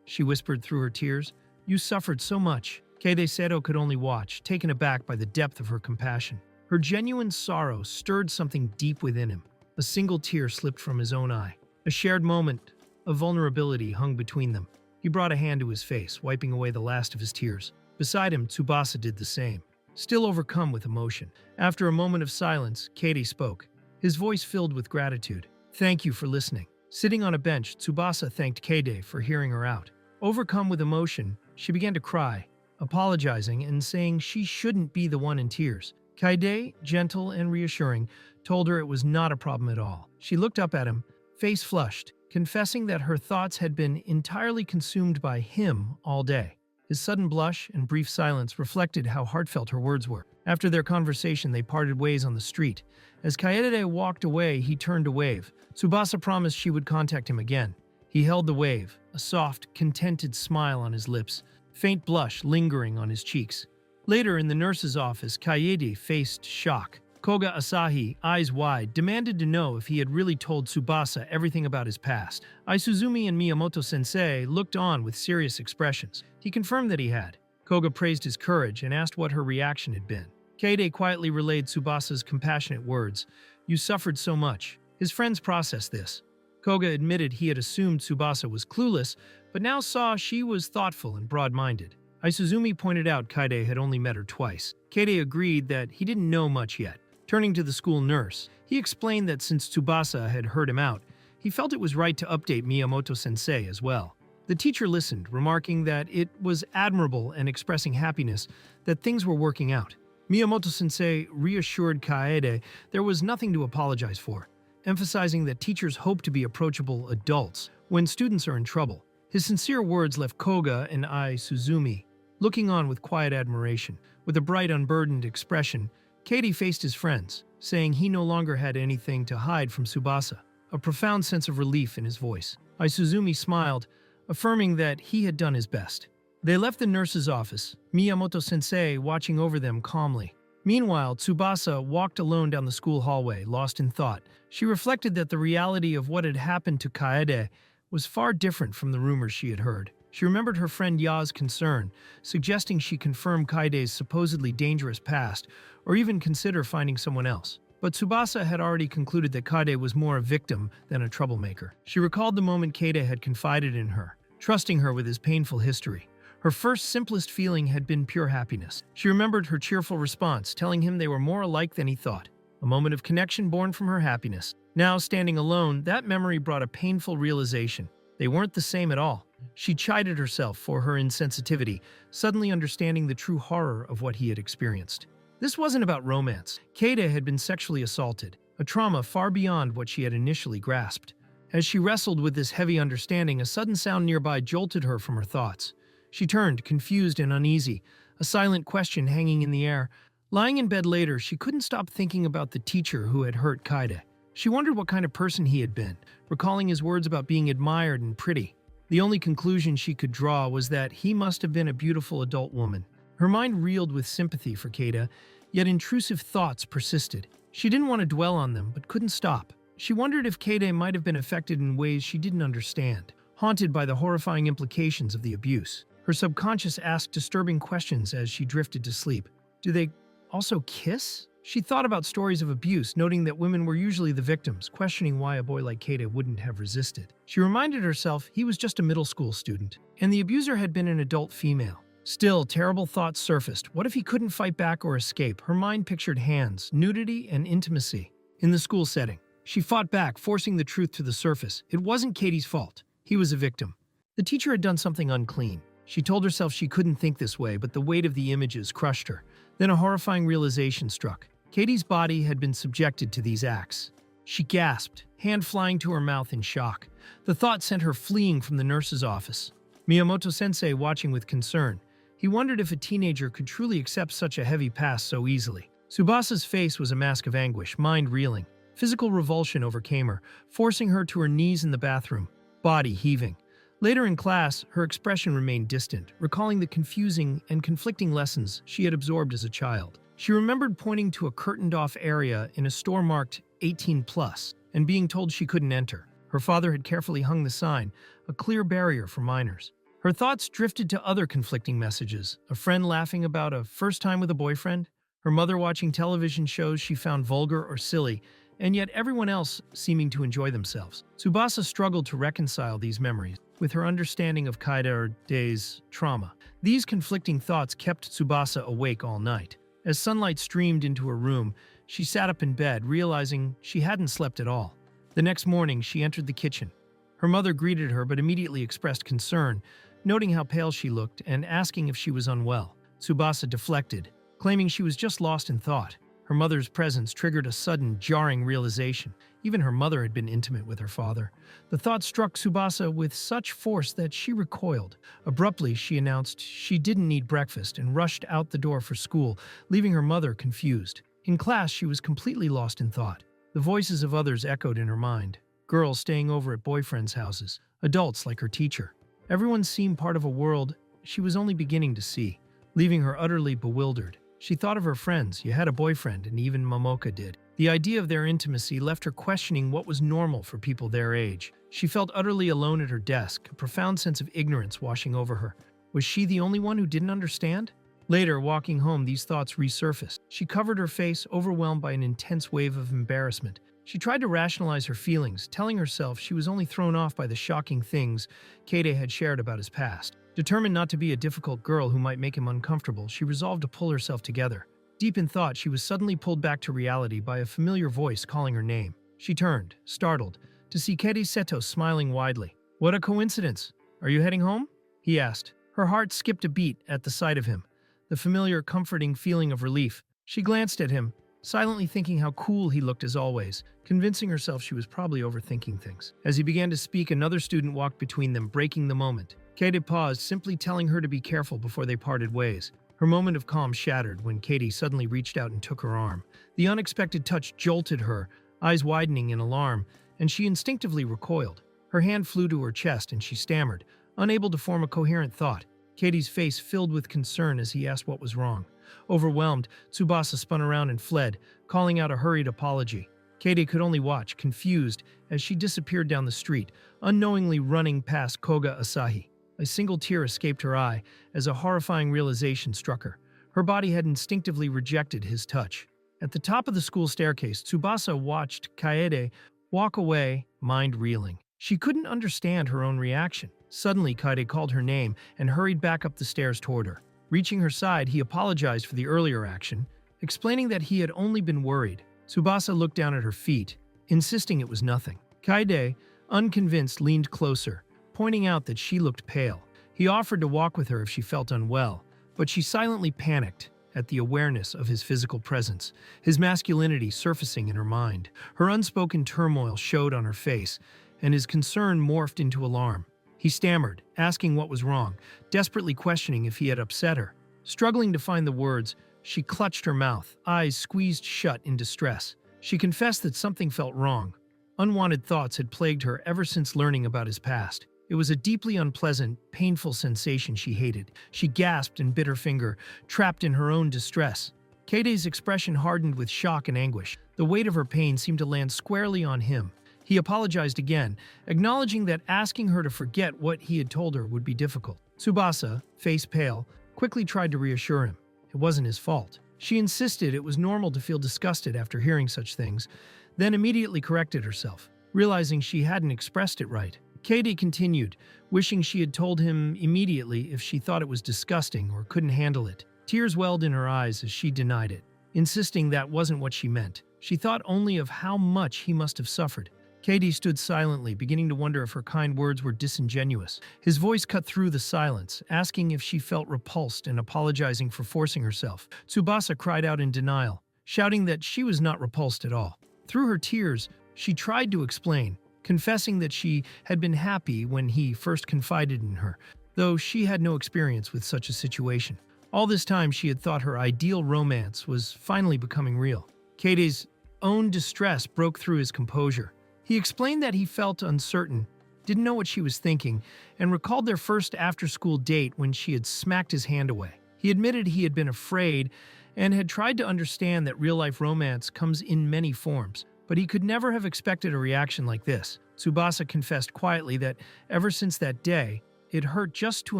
[SPEAKER 1] she whispered through her tears, "you suffered so much." Kaede Seto could only watch, taken aback by the depth of her compassion. Her genuine sorrow stirred something deep within him. A single tear slipped from his own eye. A shared moment of vulnerability hung between them. He brought a hand to his face, wiping away the last of his tears. Beside him, Tsubasa did the same, still overcome with emotion. After a moment of silence, Kaede spoke, his voice filled with gratitude. "Thank you for listening." Sitting on a bench, Tsubasa thanked Kaede for hearing her out. Overcome with emotion, she began to cry, apologizing and saying she shouldn't be the one in tears. Kaede, gentle and reassuring, told her it was not a problem at all. She looked up at him, face flushed, confessing that her thoughts had been entirely consumed by him all day. His sudden blush and brief silence reflected how heartfelt her words were. After their conversation, they parted ways on the street. As Kaede walked away, he turned to wave. Tsubasa promised she would contact him again. He held the wave, a soft, contented smile on his lips, faint blush lingering on his cheeks. Later, in the nurse's office, Kaede faced shock. Koga Asahi, eyes wide, demanded to know if he had really told Tsubasa everything about his past. Isuzumi and Miyamoto-sensei looked on with serious expressions. He confirmed that he had. Koga praised his courage and asked what her reaction had been. Kaede quietly relayed Tsubasa's compassionate words. "You suffered so much." His friends processed this. Koga admitted he had assumed Tsubasa was clueless, but now saw she was thoughtful and broad-minded. Isuzumi pointed out Kaede had only met her twice. Kaede agreed that he didn't know much yet. Turning to the school nurse, he explained that since Tubasa had heard him out, he felt it was right to update Miyamoto-sensei as well. The teacher listened, remarking that it was admirable and expressing happiness that things were working out. Miyamoto-sensei reassured Kaede there was nothing to apologize for, emphasizing that teachers hope to be approachable adults when students are in trouble. His sincere words left Koga and Isuzumi looking on with quiet admiration. With a bright, unburdened expression, Katie faced his friends, saying he no longer had anything to hide from Tsubasa, a profound sense of relief in his voice. Isuzumi smiled, affirming that he had done his best. They left the nurse's office, Miyamoto-sensei watching over them calmly. Meanwhile, Tsubasa walked alone down the school hallway, lost in thought. She reflected that the reality of what had happened to Kaede was far different from the rumors she had heard. She remembered her friend Ya's concern, suggesting she confirm Kaede's supposedly dangerous past, or even consider finding someone else. But Tsubasa had already concluded that Kaede was more a victim than a troublemaker. She recalled the moment Kaede had confided in her, trusting her with his painful history. Her first, simplest feeling had been pure happiness. She remembered her cheerful response, telling him they were more alike than he thought. A moment of connection born from her happiness. Now, standing alone, that memory brought a painful realization. They weren't the same at all. She chided herself for her insensitivity, suddenly understanding the true horror of what he had experienced. This wasn't about romance. Kaede had been sexually assaulted, a trauma far beyond what she had initially grasped. As she wrestled with this heavy understanding, a sudden sound nearby jolted her from her thoughts. She turned, confused and uneasy, a silent question hanging in the air. Lying in bed later, she couldn't stop thinking about the teacher who had hurt Kaede. She wondered what kind of person he had been, recalling his words about being admired and pretty. The only conclusion she could draw was that he must have been a beautiful adult woman. Her mind reeled with sympathy for Kaede, yet intrusive thoughts persisted. She didn't want to dwell on them, but couldn't stop. She wondered if Kaede might have been affected in ways she didn't understand, haunted by the horrifying implications of the abuse. Her subconscious asked disturbing questions as she drifted to sleep. Do they also kiss? She thought about stories of abuse, noting that women were usually the victims, questioning why a boy like Kaede wouldn't have resisted. She reminded herself he was just a middle school student, and the abuser had been an adult female. Still, terrible thoughts surfaced. What if he couldn't fight back or escape? Her mind pictured hands, nudity, and intimacy. In the school setting, she fought back, forcing the truth to the surface. It wasn't Katie's fault. He was a victim. The teacher had done something unclean. She told herself she couldn't think this way, but the weight of the images crushed her. Then a horrifying realization struck. Katie's body had been subjected to these acts. She gasped, hand flying to her mouth in shock. The thought sent her fleeing from the nurse's office. Miyamoto-sensei watching with concern. He wondered if a teenager could truly accept such a heavy past so easily. Tsubasa's face was a mask of anguish, mind reeling. Physical revulsion overcame her, forcing her to her knees in the bathroom, body heaving. Later in class, her expression remained distant, recalling the confusing and conflicting lessons she had absorbed as a child. She remembered pointing to a curtained-off area in a store marked 18+ and being told she couldn't enter. Her father had carefully hung the sign, a clear barrier for minors. Her thoughts drifted to other conflicting messages, a friend laughing about a first time with a boyfriend, her mother watching television shows she found vulgar or silly, and yet everyone else seeming to enjoy themselves. Tsubasa struggled to reconcile these memories with her understanding of Kaede's trauma. These conflicting thoughts kept Tsubasa awake all night. As sunlight streamed into her room, she sat up in bed, realizing she hadn't slept at all. The next morning, she entered the kitchen. Her mother greeted her but immediately expressed concern, noting how pale she looked and asking if she was unwell. Tsubasa deflected, claiming she was just lost in thought. Her mother's presence triggered a sudden, jarring realization. Even her mother had been intimate with her father. The thought struck Tsubasa with such force that she recoiled. Abruptly, she announced she didn't need breakfast and rushed out the door for school, leaving her mother confused. In class, she was completely lost in thought. The voices of others echoed in her mind. Girls staying over at boyfriends' houses, adults like her teacher. Everyone seemed part of a world she was only beginning to see, leaving her utterly bewildered. She thought of her friends, Yahello, a boyfriend, and even Momoka did. The idea of their intimacy left her questioning what was normal for people their age. She felt utterly alone at her desk, a profound sense of ignorance washing over her. Was she the only one who didn't understand? Later, walking home, these thoughts resurfaced. She covered her face, overwhelmed by an intense wave of embarrassment. She tried to rationalize her feelings, telling herself she was only thrown off by the shocking things Kaede had shared about his past. Determined not to be a difficult girl who might make him uncomfortable, she resolved to pull herself together. Deep in thought, she was suddenly pulled back to reality by a familiar voice calling her name. She turned, startled, to see Kaede Seto smiling widely. "What a coincidence! Are you heading home?" he asked. Her heart skipped a beat at the sight of him, the familiar, comforting feeling of relief. She glanced at him, silently thinking how cool he looked as always, convincing herself she was probably overthinking things. As he began to speak, another student walked between them, breaking the moment. Kaede paused, simply telling her to be careful before they parted ways. Her moment of calm shattered when Katie suddenly reached out and took her arm. The unexpected touch jolted her, eyes widening in alarm, and she instinctively recoiled. Her hand flew to her chest and she stammered, unable to form a coherent thought. Katie's face filled with concern as he asked what was wrong. Overwhelmed, Tubasa spun around and fled, calling out a hurried apology. Katie could only watch, confused, as she disappeared down the street, unknowingly running past Koga Asahi. A single tear escaped her eye as a horrifying realization struck her. Her body had instinctively rejected his touch. At the top of the school staircase, Tsubasa watched Kaede walk away, mind reeling. She couldn't understand her own reaction. Suddenly, Kaede called her name and hurried back up the stairs toward her. Reaching her side, he apologized for the earlier action, explaining that he had only been worried. Tsubasa looked down at her feet, insisting it was nothing. Kaede, unconvinced, leaned closer, pointing out that she looked pale. He offered to walk with her if she felt unwell, but she silently panicked at the awareness of his physical presence, his masculinity surfacing in her mind. Her unspoken turmoil showed on her face, and his concern morphed into alarm. He stammered, asking what was wrong, desperately questioning if he had upset her. Struggling to find the words, she clutched her mouth, eyes squeezed shut in distress. She confessed that something felt wrong. Unwanted thoughts had plagued her ever since learning about his past. It was a deeply unpleasant, painful sensation she hated. She gasped and bit her finger, trapped in her own distress. Kaede's expression hardened with shock and anguish. The weight of her pain seemed to land squarely on him. He apologized again, acknowledging that asking her to forget what he had told her would be difficult. Tsubasa, face pale, quickly tried to reassure him. It wasn't his fault. She insisted it was normal to feel disgusted after hearing such things, then immediately corrected herself, realizing she hadn't expressed it right. Kaede continued, wishing she had told him immediately if she thought it was disgusting or couldn't handle it. Tears welled in her eyes as she denied it, insisting that wasn't what she meant. She thought only of how much he must have suffered. Kaede stood silently, beginning to wonder if her kind words were disingenuous. His voice cut through the silence, asking if she felt repulsed and apologizing for forcing herself. Tsubasa cried out in denial, shouting that she was not repulsed at all. Through her tears, she tried to explain, confessing that she had been happy when he first confided in her, though she had no experience with such a situation. All this time, she had thought her ideal romance was finally becoming real. Kaede's own distress broke through his composure. He explained that he felt uncertain, didn't know what she was thinking, and recalled their first after-school date when she had smacked his hand away. He admitted he had been afraid and had tried to understand that real-life romance comes in many forms, but he could never have expected a reaction like this. Tsubasa confessed quietly that ever since that day, it hurt just to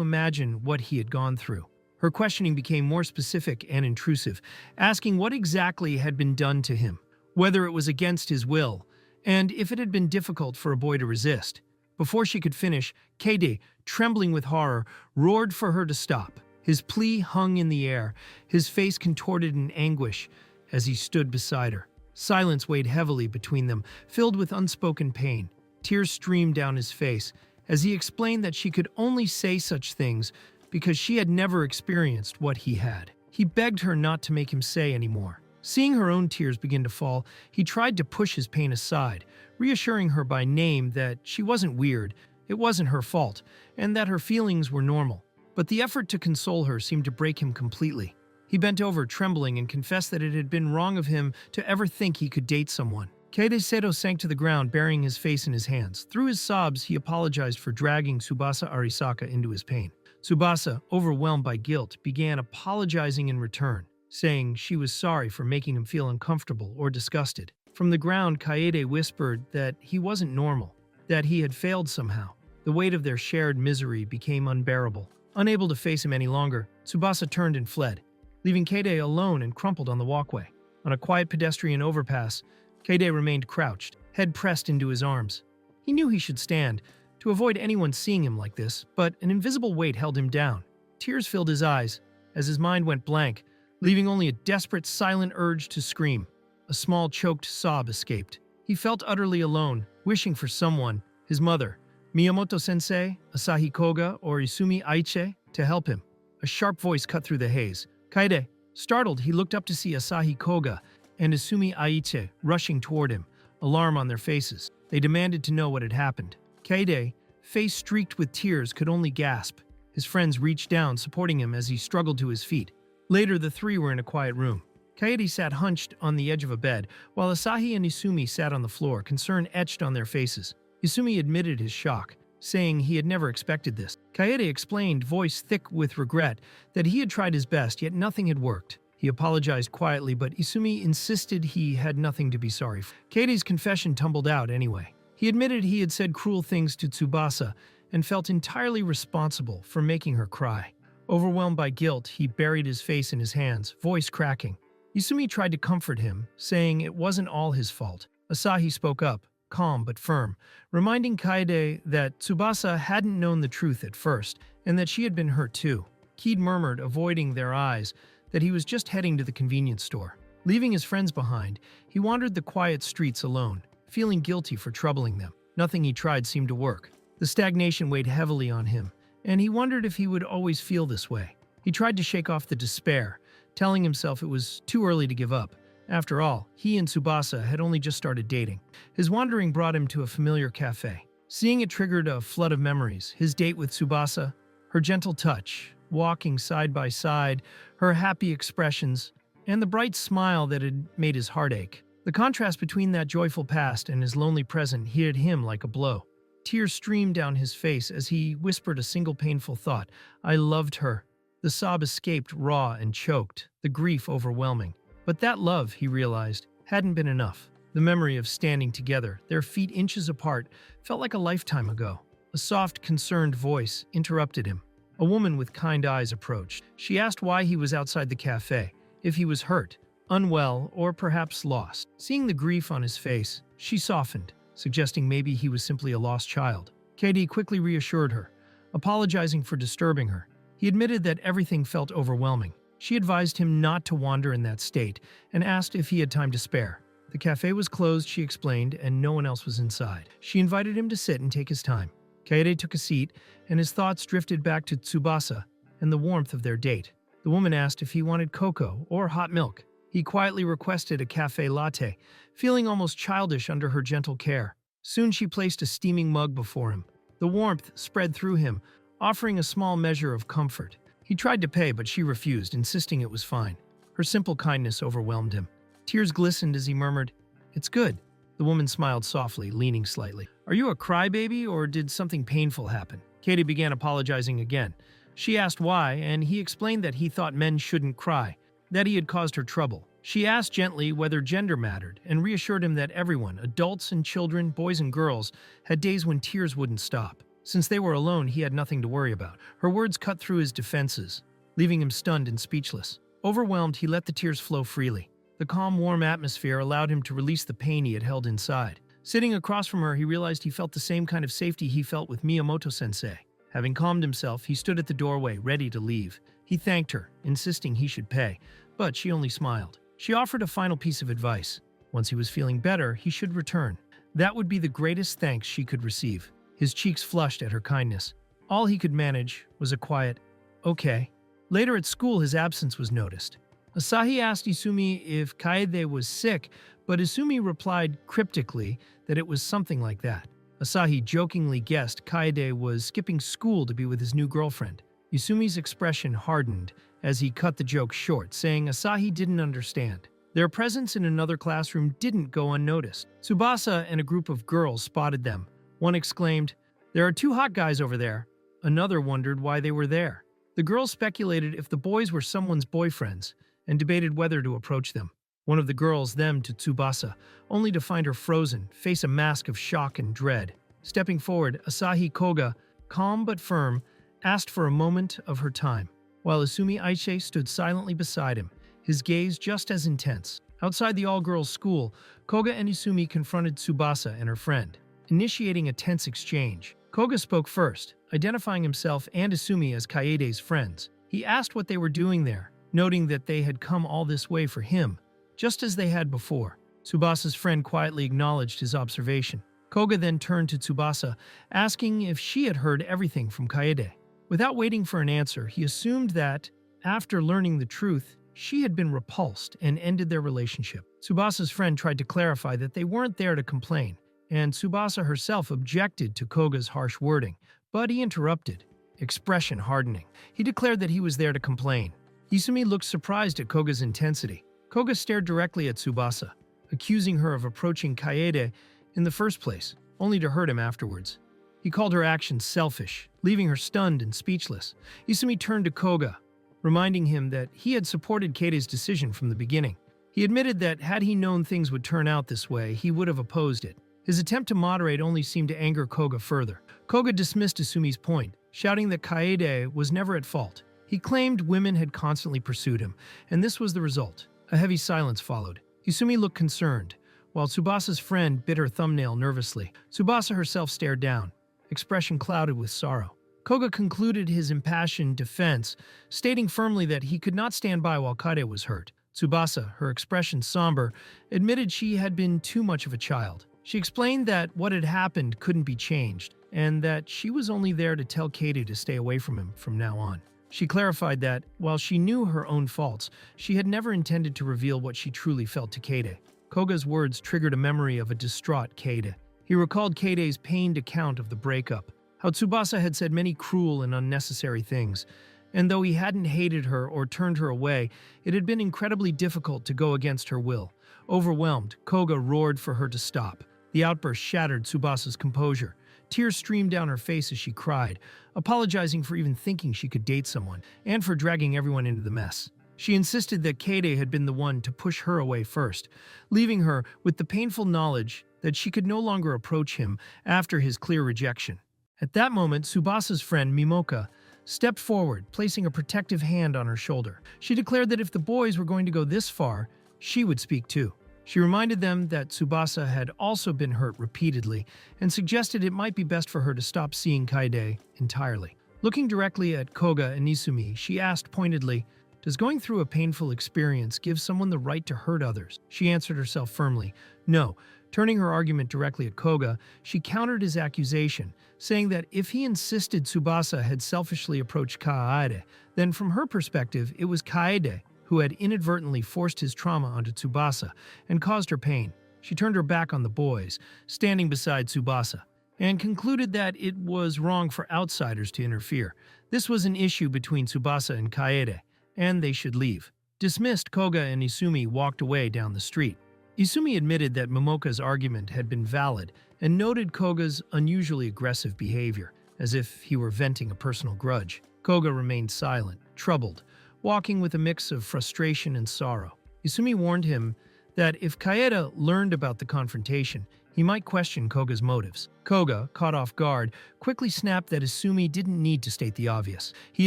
[SPEAKER 1] imagine what he had gone through. Her questioning became more specific and intrusive, asking what exactly had been done to him, whether it was against his will, and if it had been difficult for a boy to resist. Before she could finish, Kaede, trembling with horror, roared for her to stop. His plea hung in the air, his face contorted in anguish as he stood beside her. Silence weighed heavily between them, filled with unspoken pain. Tears streamed down his face as he explained that she could only say such things because she had never experienced what he had. He begged her not to make him say anymore. Seeing her own tears begin to fall, he tried to push his pain aside, reassuring her by name that she wasn't weird, it wasn't her fault, and that her feelings were normal. But the effort to console her seemed to break him completely. He bent over, trembling, and confessed that it had been wrong of him to ever think he could date someone. Kaede's Seto sank to the ground, burying his face in his hands. Through his sobs, he apologized for dragging Tsubasa Arisaka into his pain. Tsubasa, overwhelmed by guilt, began apologizing in return, saying she was sorry for making him feel uncomfortable or disgusted. From the ground, Kaede whispered that he wasn't normal, that he had failed somehow. The weight of their shared misery became unbearable. Unable to face him any longer, Tsubasa turned and fled, leaving Kaede alone and crumpled on the walkway. On a quiet pedestrian overpass, Kaede remained crouched, head pressed into his arms. He knew he should stand, to avoid anyone seeing him like this, but an invisible weight held him down. Tears filled his eyes as his mind went blank, leaving only a desperate, silent urge to scream. A small, choked sob escaped. He felt utterly alone, wishing for someone, his mother, Miyamoto-sensei, Asahi Koga, or Isumi Aiche, to help him. A sharp voice cut through the haze. Kaede. Startled, he looked up to see Asahi Koga and Isumi Aiche rushing toward him, alarm on their faces. They demanded to know what had happened. Kaede, face streaked with tears, could only gasp. His friends reached down, supporting him as he struggled to his feet. Later, the three were in a quiet room. Kaede sat hunched on the edge of a bed, while Asahi and Isumi sat on the floor, concern etched on their faces. Isumi admitted his shock, saying he had never expected this. Kaede explained, voice thick with regret, that he had tried his best, yet nothing had worked. He apologized quietly, but Isumi insisted he had nothing to be sorry for. Kaede's confession tumbled out anyway. He admitted he had said cruel things to Tubasa and felt entirely responsible for making her cry. Overwhelmed by guilt, he buried his face in his hands, voice cracking. Isumi tried to comfort him, saying it wasn't all his fault. Asahi spoke up, calm but firm, reminding Kaede that Tsubasa hadn't known the truth at first, and that she had been hurt too. Kaede murmured, avoiding their eyes, that he was just heading to the convenience store. Leaving his friends behind, he wandered the quiet streets alone, feeling guilty for troubling them. Nothing he tried seemed to work. The stagnation weighed heavily on him, and he wondered if he would always feel this way. He tried to shake off the despair, telling himself it was too early to give up. After all, he and Tsubasa had only just started dating. His wandering brought him to a familiar cafe. Seeing it triggered a flood of memories. His date with Tsubasa, her gentle touch, walking side by side, her happy expressions, and the bright smile that had made his heart ache. The contrast between that joyful past and his lonely present hit him like a blow. Tears streamed down his face as he whispered a single painful thought. I loved her. The sob escaped raw and choked, the grief overwhelming. But that love, he realized, hadn't been enough. The memory of standing together, their feet inches apart, felt like a lifetime ago. A soft, concerned voice interrupted him. A woman with kind eyes approached. She asked why he was outside the cafe, if he was hurt, unwell, or perhaps lost. Seeing the grief on his face, she softened, suggesting maybe he was simply a lost child. Kaede quickly reassured her, apologizing for disturbing her. He admitted that everything felt overwhelming. She advised him not to wander in that state and asked if he had time to spare. The cafe was closed, she explained, and no one else was inside. She invited him to sit and take his time. Kaede took a seat, and his thoughts drifted back to Tsubasa and the warmth of their date. The woman asked if he wanted cocoa or hot milk. He quietly requested a cafe latte, feeling almost childish under her gentle care. Soon she placed a steaming mug before him. The warmth spread through him, offering a small measure of comfort. He tried to pay, but she refused, insisting it was fine. Her simple kindness overwhelmed him. Tears glistened as he murmured, "It's good." The woman smiled softly, leaning slightly. "Are you a crybaby, or did something painful happen?" Kaede began apologizing again. She asked why, and he explained that he thought men shouldn't cry, that he had caused her trouble. She asked gently whether gender mattered, and reassured him that everyone, adults and children, boys and girls, had days when tears wouldn't stop. Since they were alone, he had nothing to worry about. Her words cut through his defenses, leaving him stunned and speechless. Overwhelmed, he let the tears flow freely. The calm, warm atmosphere allowed him to release the pain he had held inside. Sitting across from her, he realized he felt the same kind of safety he felt with Miyamoto-sensei. Having calmed himself, he stood at the doorway, ready to leave. He thanked her, insisting he should pay, but she only smiled. She offered a final piece of advice. Once he was feeling better, he should return. That would be the greatest thanks she could receive. His cheeks flushed at her kindness. All he could manage was a quiet, "Okay." Later at school, his absence was noticed. Asahi asked Isumi if Kaede was sick, but Isumi replied cryptically that it was something like that. Asahi jokingly guessed Kaede was skipping school to be with his new girlfriend. Isumi's expression hardened as he cut the joke short, saying Asahi didn't understand. Their presence in another classroom didn't go unnoticed. Tsubasa and a group of girls spotted them. One exclaimed, "There are two hot guys over there." Another wondered why they were there. The girls speculated if the boys were someone's boyfriends and debated whether to approach them. One of the girls them to Tubasa, only to find her frozen, face a mask of shock and dread. Stepping forward, Asahi Koga, calm but firm, asked for a moment of her time, while Isumi Aiche stood silently beside him, his gaze just as intense. Outside the all-girls school, Koga and Isumi confronted Tsubasa and her friend, initiating a tense exchange. Koga spoke first, identifying himself and Isumi as Kaede's friends. He asked what they were doing there, noting that they had come all this way for him, just as they had before. Tsubasa's friend quietly acknowledged his observation. Koga then turned to Tsubasa, asking if she had heard everything from Kaede. Without waiting for an answer, he assumed that, after learning the truth, she had been repulsed and ended their relationship. Tsubasa's friend tried to clarify that they weren't there to complain. and Tsubasa herself objected to Koga's harsh wording, but he interrupted, expression hardening. He declared that he was there to complain. Isumi looked surprised at Koga's intensity. Koga stared directly at Tsubasa, accusing her of approaching Kaede in the first place, only to hurt him afterwards. He called her actions selfish, leaving her stunned and speechless. Isumi turned to Koga, reminding him that he had supported Kaede's decision from the beginning. He admitted that had he known things would turn out this way, he would have opposed it. His attempt to moderate only seemed to anger Koga further. Koga dismissed Isumi's point, shouting that Kaede was never at fault. He claimed women had constantly pursued him, and this was the result. A heavy silence followed. Isumi looked concerned, while Tsubasa's friend bit her thumbnail nervously. Tsubasa herself stared down, expression clouded with sorrow. Koga concluded his impassioned defense, stating firmly that he could not stand by while Kaede was hurt. Tsubasa, her expression somber, admitted she had been too much of a child. She explained that what had happened couldn't be changed, and that she was only there to tell Kaede to stay away from him from now on. She clarified that, while she knew her own faults, she had never intended to reveal what she truly felt to Kaede. Koga's words triggered a memory of a distraught Kaede. He recalled Kaede's pained account of the breakup, how Tsubasa had said many cruel and unnecessary things, and though he hadn't hated her or turned her away, it had been incredibly difficult to go against her will. Overwhelmed, Koga roared for her to stop. The outburst shattered Tsubasa's composure. Tears streamed down her face as she cried, apologizing for even thinking she could date someone, and for dragging everyone into the mess. She insisted that Kaede had been the one to push her away first, leaving her with the painful knowledge that she could no longer approach him after his clear rejection. At that moment, Tsubasa's friend Mimoka stepped forward, placing a protective hand on her shoulder. She declared that if the boys were going to go this far, she would speak too. She reminded them that Tsubasa had also been hurt repeatedly and suggested it might be best for her to stop seeing Kaede entirely. Looking directly at Koga and Isumi, she asked pointedly, "Does going through a painful experience give someone the right to hurt others?" She answered herself firmly, "No." Turning her argument directly at Koga, she countered his accusation, saying that if he insisted Tsubasa had selfishly approached Kaede, then from her perspective, it was Kaede who had inadvertently forced his trauma onto Tsubasa and caused her pain. She turned her back on the boys, standing beside Tsubasa, and concluded that it was wrong for outsiders to interfere. This was an issue between Tsubasa and Kaede, and they should leave. Dismissed, Koga and Isumi walked away down the street. Isumi admitted that Momoka's argument had been valid and noted Koga's unusually aggressive behavior, as if he were venting a personal grudge. Koga remained silent, troubled, walking with a mix of frustration and sorrow. Isumi warned him that if Kaede learned about the confrontation, he might question Koga's motives. Koga, caught off guard, quickly snapped that Isumi didn't need to state the obvious. He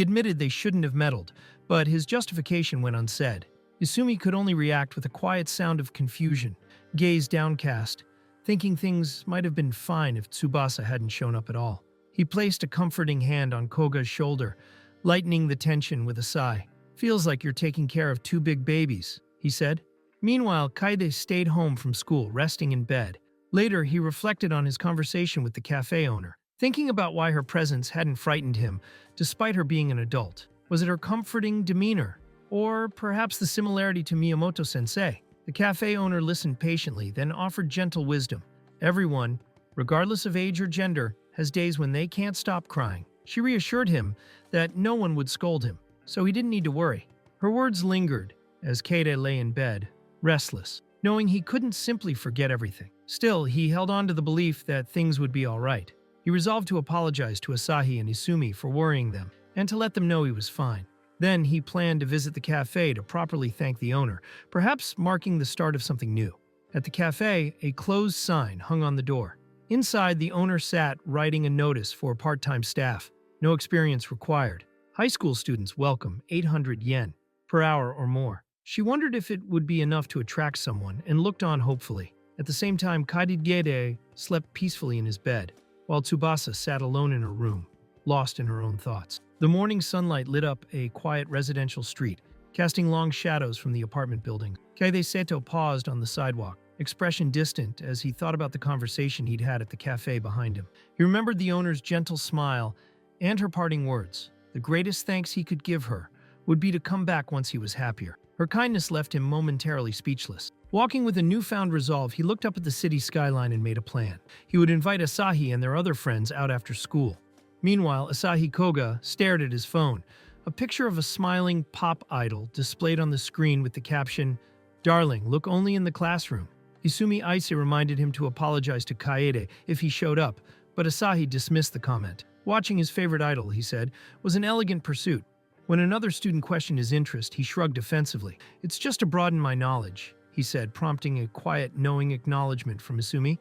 [SPEAKER 1] admitted they shouldn't have meddled, but his justification went unsaid. Isumi could only react with a quiet sound of confusion, gaze downcast, thinking things might have been fine if Tsubasa hadn't shown up at all. He placed a comforting hand on Koga's shoulder, lightening the tension with a sigh. "Feels like you're taking care of two big babies," he said. Meanwhile, Kaede stayed home from school, resting in bed. Later, he reflected on his conversation with the cafe owner, thinking about why her presence hadn't frightened him, despite her being an adult. Was it her comforting demeanor? Or perhaps the similarity to Miyamoto-sensei? The cafe owner listened patiently, then offered gentle wisdom. Everyone, regardless of age or gender, has days when they can't stop crying. She reassured him that no one would scold him, so he didn't need to worry. Her words lingered as Kaede lay in bed, restless, knowing he couldn't simply forget everything. Still, he held on to the belief that things would be all right. He resolved to apologize to Asahi and Isumi for worrying them, and to let them know he was fine. Then he planned to visit the cafe to properly thank the owner, perhaps marking the start of something new. At the cafe, a closed sign hung on the door. Inside, the owner sat writing a notice for part-time staff. No experience required. High school students welcome, 800 yen per hour or more. She wondered if it would be enough to attract someone and looked on hopefully. At the same time, Kaede slept peacefully in his bed, while Tubasa sat alone in her room, lost in her own thoughts. The morning sunlight lit up a quiet residential street, casting long shadows from the apartment building. Kaede Seto paused on the sidewalk, expression distant as he thought about the conversation he'd had at the cafe behind him. He remembered the owner's gentle smile and her parting words. The greatest thanks he could give her would be to come back once he was happier. Her kindness left him momentarily speechless. Walking with a newfound resolve, he looked up at the city skyline and made a plan. He would invite Asahi and their other friends out after school. Meanwhile, Asahi Koga stared at his phone. A picture of a smiling pop idol displayed on the screen with the caption, "Darling, look only in the classroom." Isumi Aise reminded him to apologize to Kaede if he showed up, but Asahi dismissed the comment. Watching his favorite idol, he said, was an elegant pursuit. When another student questioned his interest, he shrugged defensively. "It's just to broaden my knowledge," he said, prompting a quiet, knowing acknowledgement from Isumi.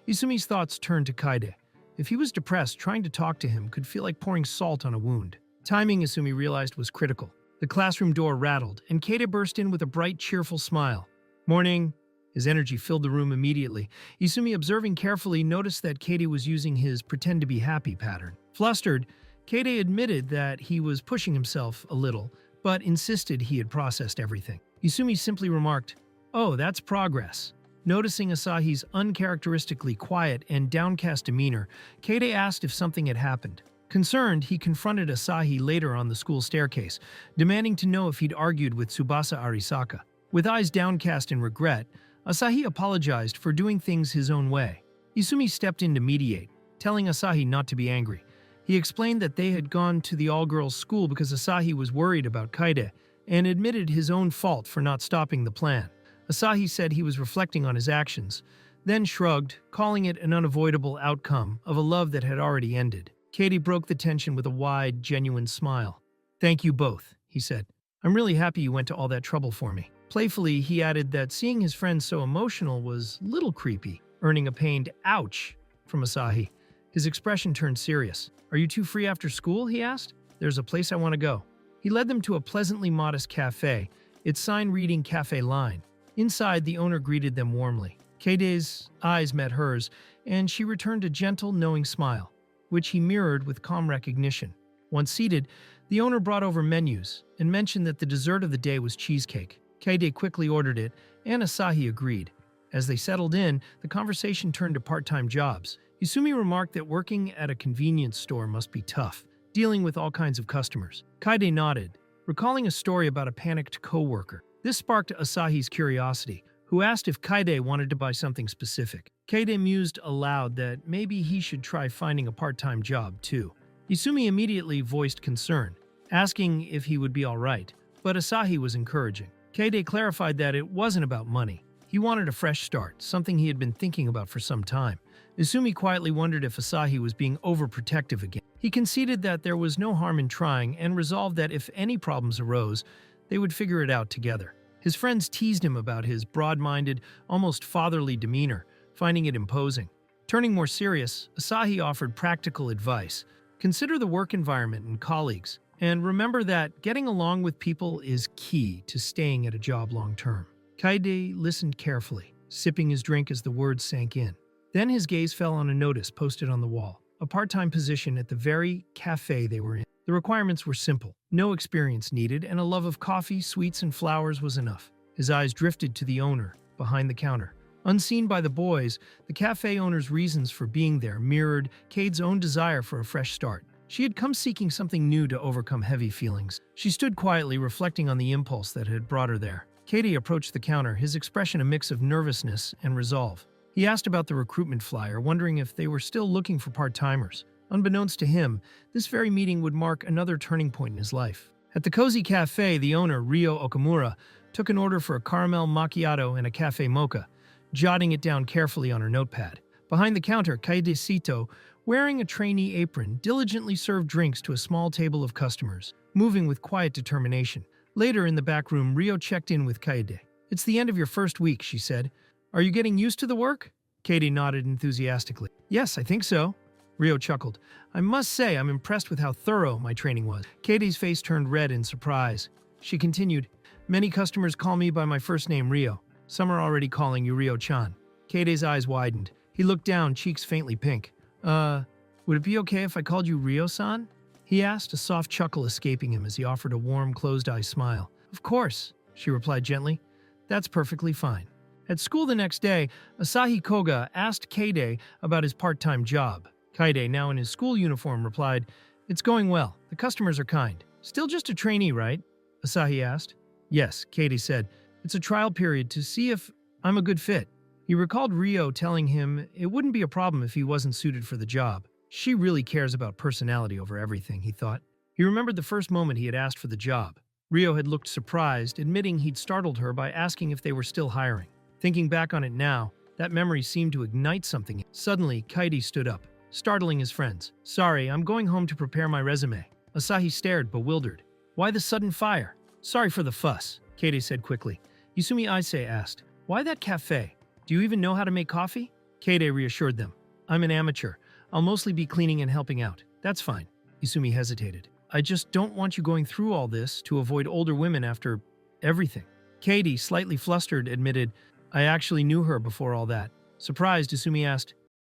[SPEAKER 1] Isumi's thoughts turned to Kaede. If he was depressed, trying to talk to him could feel like pouring salt on a wound. Timing, Isumi realized, was critical. The classroom door rattled, and Kaede burst in with a bright, cheerful smile. "Morning." His energy filled the room immediately. Isumi, observing carefully, noticed that Kaede was using his pretend-to-be-happy pattern. Flustered, Kaede admitted that he was pushing himself a little, but insisted he had processed everything. Isumi simply remarked, "Oh, that's progress." Noticing Asahi's uncharacteristically quiet and downcast demeanor, Kaede asked if something had happened. Concerned, he confronted Asahi later on the school staircase, demanding to know if he'd argued with Tsubasa Arisaka. With eyes downcast in regret, Asahi apologized for doing things his own way. Isumi stepped in to mediate, telling Asahi not to be angry. He explained that they had gone to the all-girls school because Asahi was worried about Kaede, and admitted his own fault for not stopping the plan. Asahi said he was reflecting on his actions, then shrugged, calling it an unavoidable outcome of a love that had already ended. Kaede broke the tension with a wide, genuine smile. "Thank you both," he said. "I'm really happy you went to all that trouble for me." Playfully, he added that seeing his friend so emotional was a little creepy, earning a pained "ouch" from Asahi. His expression turned serious. "Are you two free after school?" he asked. "There's a place I want to go." He led them to a pleasantly modest cafe, its sign reading Cafe Line. Inside, the owner greeted them warmly. Kaede's eyes met hers, and she returned a gentle, knowing smile, which he mirrored with calm recognition. Once seated, the owner brought over menus and mentioned that the dessert of the day was cheesecake. Kaede quickly ordered it, and Asahi agreed. As they settled in, the conversation turned to part-time jobs. Isumi remarked that working at a convenience store must be tough, dealing with all kinds of customers. Kaede nodded, recalling a story about a panicked co-worker. This sparked Asahi's curiosity, who asked if Kaede wanted to buy something specific. Kaede mused aloud that maybe he should try finding a part-time job, too. Isumi immediately voiced concern, asking if he would be all right, but Asahi was encouraging. Kaede clarified that it wasn't about money. He wanted a fresh start, something he had been thinking about for some time. Isumi quietly wondered if Asahi was being overprotective again. He conceded that there was no harm in trying and resolved that if any problems arose, they would figure it out together. His friends teased him about his broad-minded, almost fatherly demeanor, finding it imposing. Turning more serious, Asahi offered practical advice. Consider the work environment and colleagues, and remember that getting along with people is key to staying at a job long-term. Kaede listened carefully, sipping his drink as the words sank in. Then his gaze fell on a notice posted on the wall, a part-time position at the very cafe they were in. The requirements were simple. No experience needed, and a love of coffee, sweets, and flowers was enough. His eyes drifted to the owner, behind the counter. Unseen by the boys, the cafe owner's reasons for being there mirrored Kaede's own desire for a fresh start. She had come seeking something new to overcome heavy feelings. She stood quietly, reflecting on the impulse that had brought her there. Kaede approached the counter, his expression a mix of nervousness and resolve. He asked about the recruitment flyer, wondering if they were still looking for part-timers. Unbeknownst to him, this very meeting would mark another turning point in his life. At the cozy cafe, the owner, Ryo Okamura, took an order for a caramel macchiato and a cafe mocha, jotting it down carefully on her notepad. Behind the counter, Kaede Sito, wearing a trainee apron, diligently served drinks to a small table of customers, moving with quiet determination. Later in the back room, Ryo checked in with Kaede. "It's the end of your first week," she said. "Are you getting used to the work?" Kaede nodded enthusiastically. "Yes, I think so." Ryo chuckled. "I must say I'm impressed with how thorough my training was." Kaede's face turned red in surprise. She continued, "Many customers call me by my first name, Ryo. Some are already calling you Ryo-chan." Kaede's eyes widened. He looked down, cheeks faintly pink. Would it be okay if I called you Ryo-san?" he asked, a soft chuckle escaping him as he offered a warm, closed-eye smile. "Of course," she replied gently. "That's perfectly fine." At school the next day, Asahi Koga asked Kaede about his part-time job. Kaede, now in his school uniform, replied, "It's going well. The customers are kind. Still just a trainee, right?" Asahi asked. "Yes," Kaede said. "It's a trial period to see if I'm a good fit. He recalled Rio telling him it wouldn't be a problem if he wasn't suited for the job. She really cares about personality over everything, he thought. He remembered the first moment he had asked for the job. Rio had looked surprised, admitting he'd startled her by asking if they were still hiring. Thinking back on it now, that memory seemed to ignite something. Suddenly, Kaidi stood up, startling his friends. Sorry, I'm going home to prepare my resume. Asahi stared, bewildered. Why the sudden fire? Sorry for the fuss, Kaidi said quickly. Yusumi Ise asked, why that cafe? Do you even know how to make coffee? Kaidi reassured them. I'm an amateur. I'll mostly be cleaning and helping out. That's fine. Yusumi hesitated. I just don't want you going through all this to avoid older women after everything. Kaidi, slightly flustered, admitted, I actually knew her before all that. Surprised, Yusumi asked,